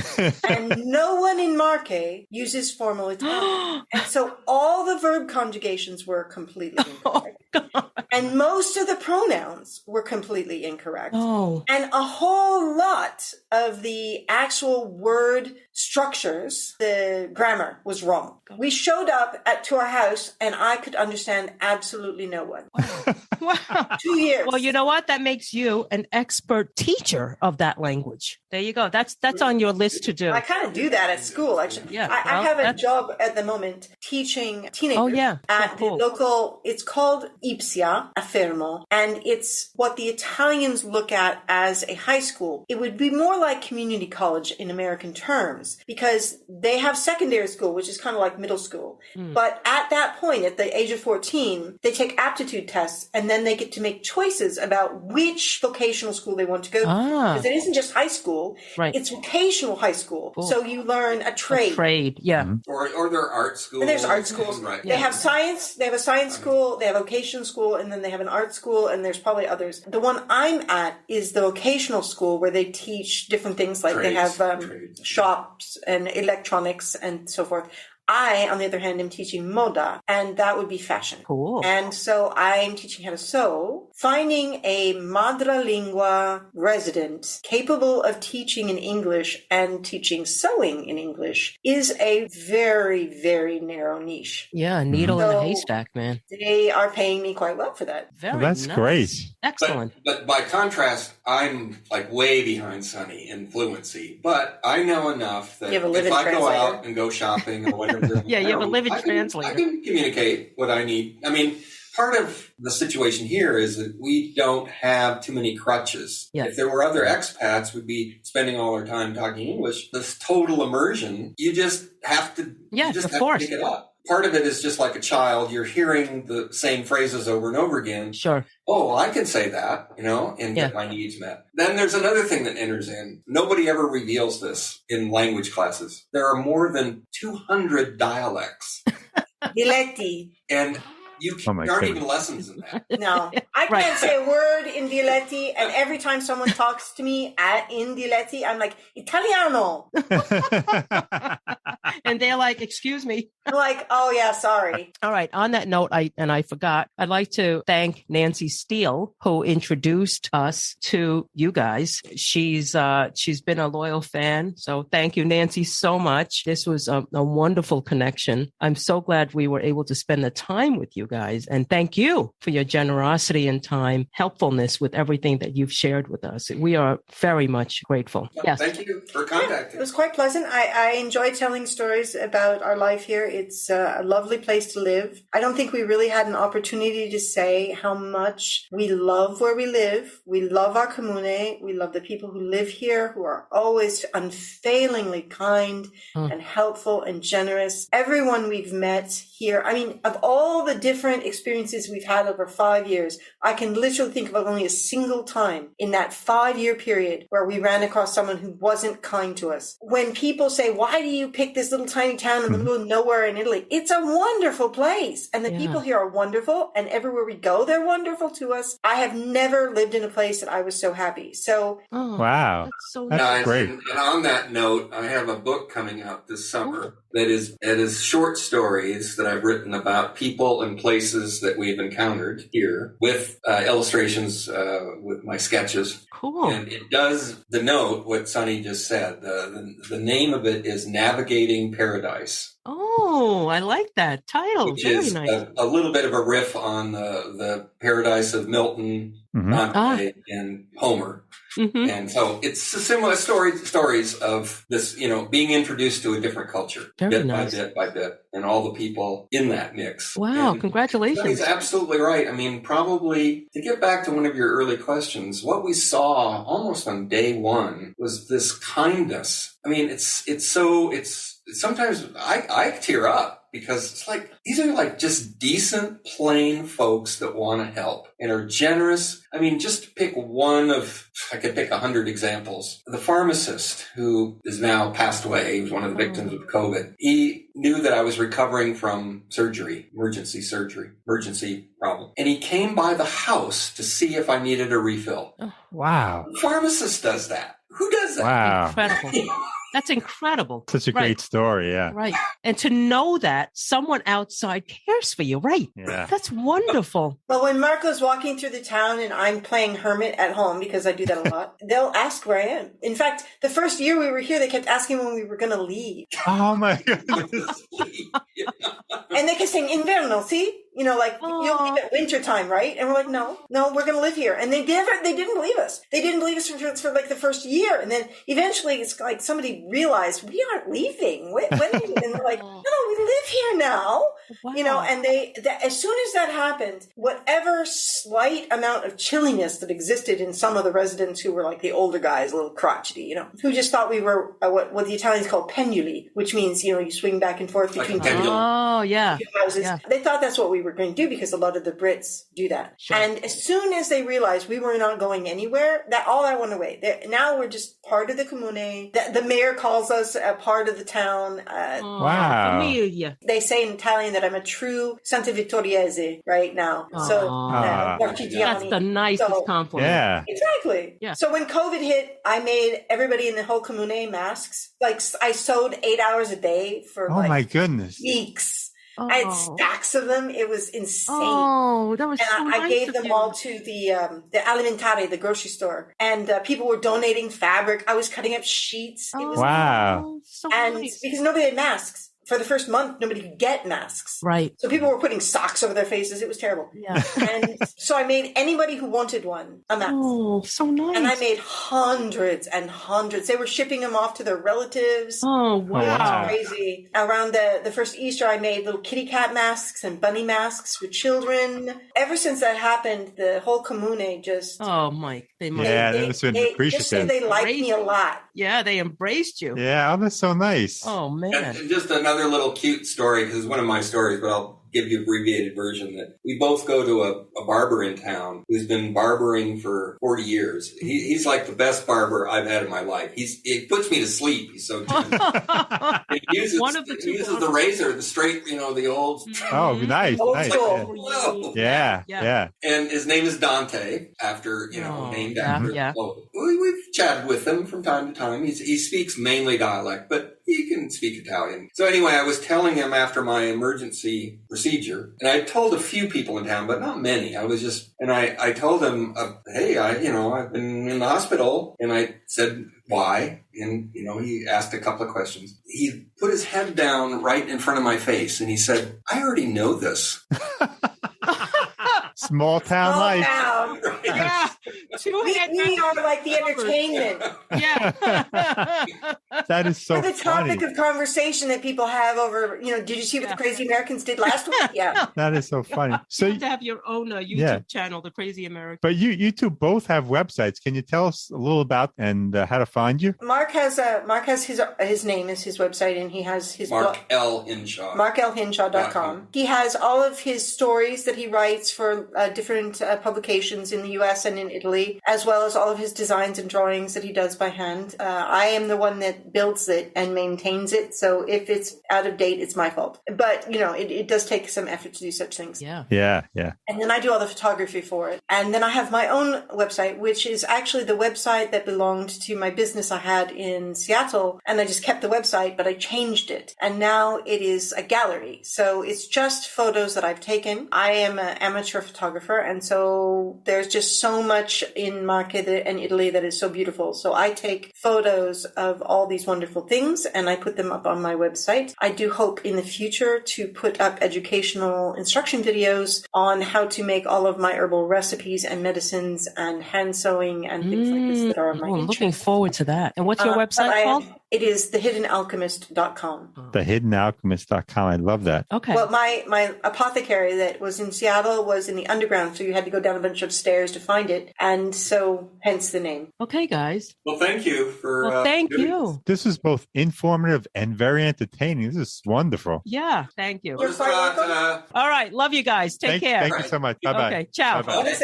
and no one in Marche uses formal Italian. And so all the verb conjugations were completely incorrect. And most of the pronouns were completely incorrect. Oh. And a whole lot of the actual word structures, the grammar was wrong. We showed up to our house and I could understand absolutely no one. Wow. 2 years. Well, you know what? That makes you an expert teacher of that language. There you go. That's on your list to do. I kind of do that at school, actually. Yeah, I have a job at the moment teaching teenagers at the local, it's called Ipsia, a Fermo, and it's what the Italians look at as a high school. It would be more like community college in American terms because they have secondary school, which is kind of like middle school. But at that point, at the age of 14, they take aptitude tests and then they get to make choices about which vocational school they want to go to. Because it isn't just high school. Right. It's vocational high school. Cool. So you learn a trade. Yeah. Or their art school. And there's art schools. Right. They have science, they have a science school, they have a vocational school, and then they have an art school, and there's probably others. The one I'm at is the vocational school where they teach different things, like they have shops and electronics and so forth. I, on the other hand, am teaching moda, and that would be fashion. Cool. And so I'm teaching how to sew. Finding a madrelingua resident capable of teaching in English and teaching sewing in English is a very, very narrow niche. Yeah, needle in a haystack, man. They are paying me quite well for that. That's great. Excellent. But by contrast, I'm like way behind Sunny in fluency. But I know enough that if I go out and go shopping or whatever, yeah, you have a living translator. I can communicate what I need. I mean, part of the situation here is that we don't have too many crutches. Yeah. If there were other expats, we'd be spending all our time talking English. This total immersion, you just have to, have to pick it up. Part of it is just like a child. You're hearing the same phrases over and over again. Sure. Oh, well, I can say that, and get my needs met. Then there's another thing that enters in. Nobody ever reveals this in language classes. There are more than 200 dialects. Dialetti. And there aren't even lessons in that. No. I can't say a word in Dialetti, and every time someone talks to me in Dialetti, I'm like, Italiano. And they're like, excuse me. I'm like, oh yeah, sorry. All right. On that note, I forgot, I'd like to thank Nancy Steele, who introduced us to you guys. She's been a loyal fan. So thank you, Nancy, so much. This was a wonderful connection. I'm so glad we were able to spend the time with you guys. And thank you for your generosity and time, helpfulness with everything that you've shared with us. We are very much grateful. Well, yes. Thank you for contacting. It was quite pleasant. I enjoy telling stories about our life here. It's a lovely place to live. I don't think we really had an opportunity to say how much we love where we live. We love our comune. We love the people who live here, who are always unfailingly kind and helpful and generous. Everyone we've met here, I mean, of all the different experiences we've had over 5 years, I can literally think of only a single time in that 5-year period where we ran across someone who wasn't kind to us. When people say, why do you pick this little tiny town in the middle of nowhere in Italy? It's a wonderful place. And the people here are wonderful. And everywhere we go, they're wonderful to us. I have never lived in a place that I was so happy. So, wow. That's so That's great. And on that note, I have a book coming out this summer that is short stories that I've written about people and places that we've encountered here with illustrations with my sketches. cool. And it does denote what Sonny just said. The name of it is Navigating Paradise. Oh, I like that title. Which Very is nice. a little bit of a riff on the Paradise of Milton, Dante, and Homer. Mm-hmm. And so it's a similar stories of this, being introduced to a different culture, Very bit nice. by bit by bit, and all the people in that mix. Wow, And congratulations. He's absolutely right. I mean, probably to get back to one of your early questions, what we saw almost on day one was this kindness. I mean, it's sometimes I tear up because it's like, these are like just decent, plain folks that want to help and are generous. I mean, just to pick I could pick 100 examples. The pharmacist who is now passed away, he was one of the victims of COVID. He knew that I was recovering from emergency problem. And he came by the house to see if I needed a refill. Wow. The pharmacist does that. Who does that? Wow. Incredible. That's incredible. Such a great story. Yeah. Right. And to know that someone outside cares for you. Right. Yeah. That's wonderful. well, when Marco's walking through the town and I'm playing hermit at home, because I do that a lot, they'll ask where I am. In fact, the first year we were here, they kept asking when we were going to leave. Oh my goodness. And they kept saying, inverno, see? You'll leave at winter time, right? And we're like, no, we're going to live here. And they didn't believe us. They didn't believe us for like the first year. And then eventually it's like somebody realized we aren't leaving. When and they're like, no, we live here now. Wow. And as soon as that happened, whatever slight amount of chilliness that existed in some of the residents who were like the older guys, a little crotchety, who just thought we were what the Italians call penduli, which means, you swing back and forth between Oh, yeah. houses. Yeah. They thought that's what we were going to do because a lot of the Brits do that. Sure. And as soon as they realized we were not going anywhere, all that went away. Now we're just part of the comune. The mayor calls us a part of the town. Wow. Familia. They say in Italian that I'm a true Santa Vittoriese right now. That's the nicest compliment. Yeah. Exactly. Yeah. So when COVID hit, I made everybody in the whole comune masks. Like I sewed 8 hours a day for My goodness. weeks. I had stacks of them. It was insane. Oh, that was And I gave them all to the alimentare, the grocery store. And people were donating fabric. I was cutting up sheets. It was Wow. So and nice. because nobody had masks. For the first month, nobody could get masks. Right. So people were putting socks over their faces. It was terrible. Yeah. And so I made anybody who wanted one a mask. Oh, so nice. And I made hundreds and hundreds. They were shipping them off to their relatives. Oh, wow. Wow. Crazy. Around the first Easter, I made little kitty cat masks and bunny masks for children. Ever since that happened, the whole comune just... Oh, Mike. They must. Yeah, that must have been just say appreciative. they liked me a lot. Yeah, they embraced you. Yeah, that's so nice. Oh, man. And just another little cute story, because it's one of my stories, but I'll give you an abbreviated version. That we both go to a barber in town who's been barbering for 40 years. He's like the best barber I've had in my life. He puts me to sleep. He's so gentle. He uses the razor, the straight, the old. Oh, nice. Old Nice. school. Whoa. Yeah. Yeah. And his name is Dante, after, named after. yeah. Well, we've chatted with him from time to time. He speaks mainly dialect, but he can speak Italian. So anyway, I was telling him after my emergency procedure, and I told a few people in town, but not many. I told him, hey, I've been in the hospital, and I said, why? And, he asked a couple of questions. He put his head down right in front of my face, and he said, I already know this. Small town Small life. town. Yeah. We are like the entertainment. Yeah. That is so the topic funny. of conversation that people have over, did you see what the Crazy Americans did last week? Yeah. That is so funny. So You have to have your own YouTube channel, The Crazy American. But you two both have websites. Can you tell us a little about and how to find you? Mark has his name is his website, and he has his Mark L. Hinshaw. MarkLHinshaw.com. He has all of his stories that he writes for different publications in the U.S. and in Italy, as well as all of his designs and drawings that he does by hand. I am the one that builds it and maintains it, so if it's out of date, it's my fault. But, it does take some effort to do such things. Yeah. Yeah. And then I do all the photography for it. And then I have my own website, which is actually the website that belonged to my business I had in Seattle. And I just kept the website, but I changed it. And now it is a gallery. So it's just photos that I've taken. I am an amateur photographer. And so there's just so much in Marche and Italy that is so beautiful. So I take photos of all these wonderful things and I put them up on my website. I do hope in the future to put up educational instruction videos on how to make all of my herbal recipes and medicines and hand sewing and things like this that are of my interest. I'm looking forward to that. And what's your website called? It is thehiddenalchemist.com. Thehiddenalchemist.com. I love that. Okay. Well, my apothecary that was in Seattle was in the underground, so you had to go down a bunch of stairs to find it. And so, hence the name. Okay, guys. Well, thank you for... thank you. This is both informative and very entertaining. This is wonderful. Yeah, thank you. You're quite welcome. All right. Love you guys. Take care. Thank you so much. Bye-bye. Okay. Ciao. Bye-bye.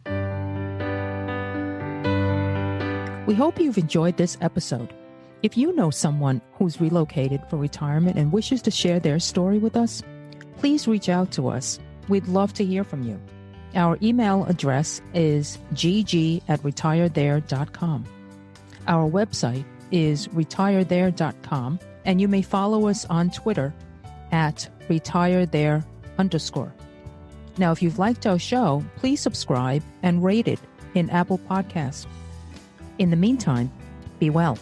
Buonasera. We hope you've enjoyed this episode. If you know someone who's relocated for retirement and wishes to share their story with us, please reach out to us. We'd love to hear from you. Our email address is gg@retirethere.com. Our website is retirethere.com, and you may follow us on Twitter @retirethere_. Now, if you've liked our show, please subscribe and rate it in Apple Podcasts. In the meantime, be well.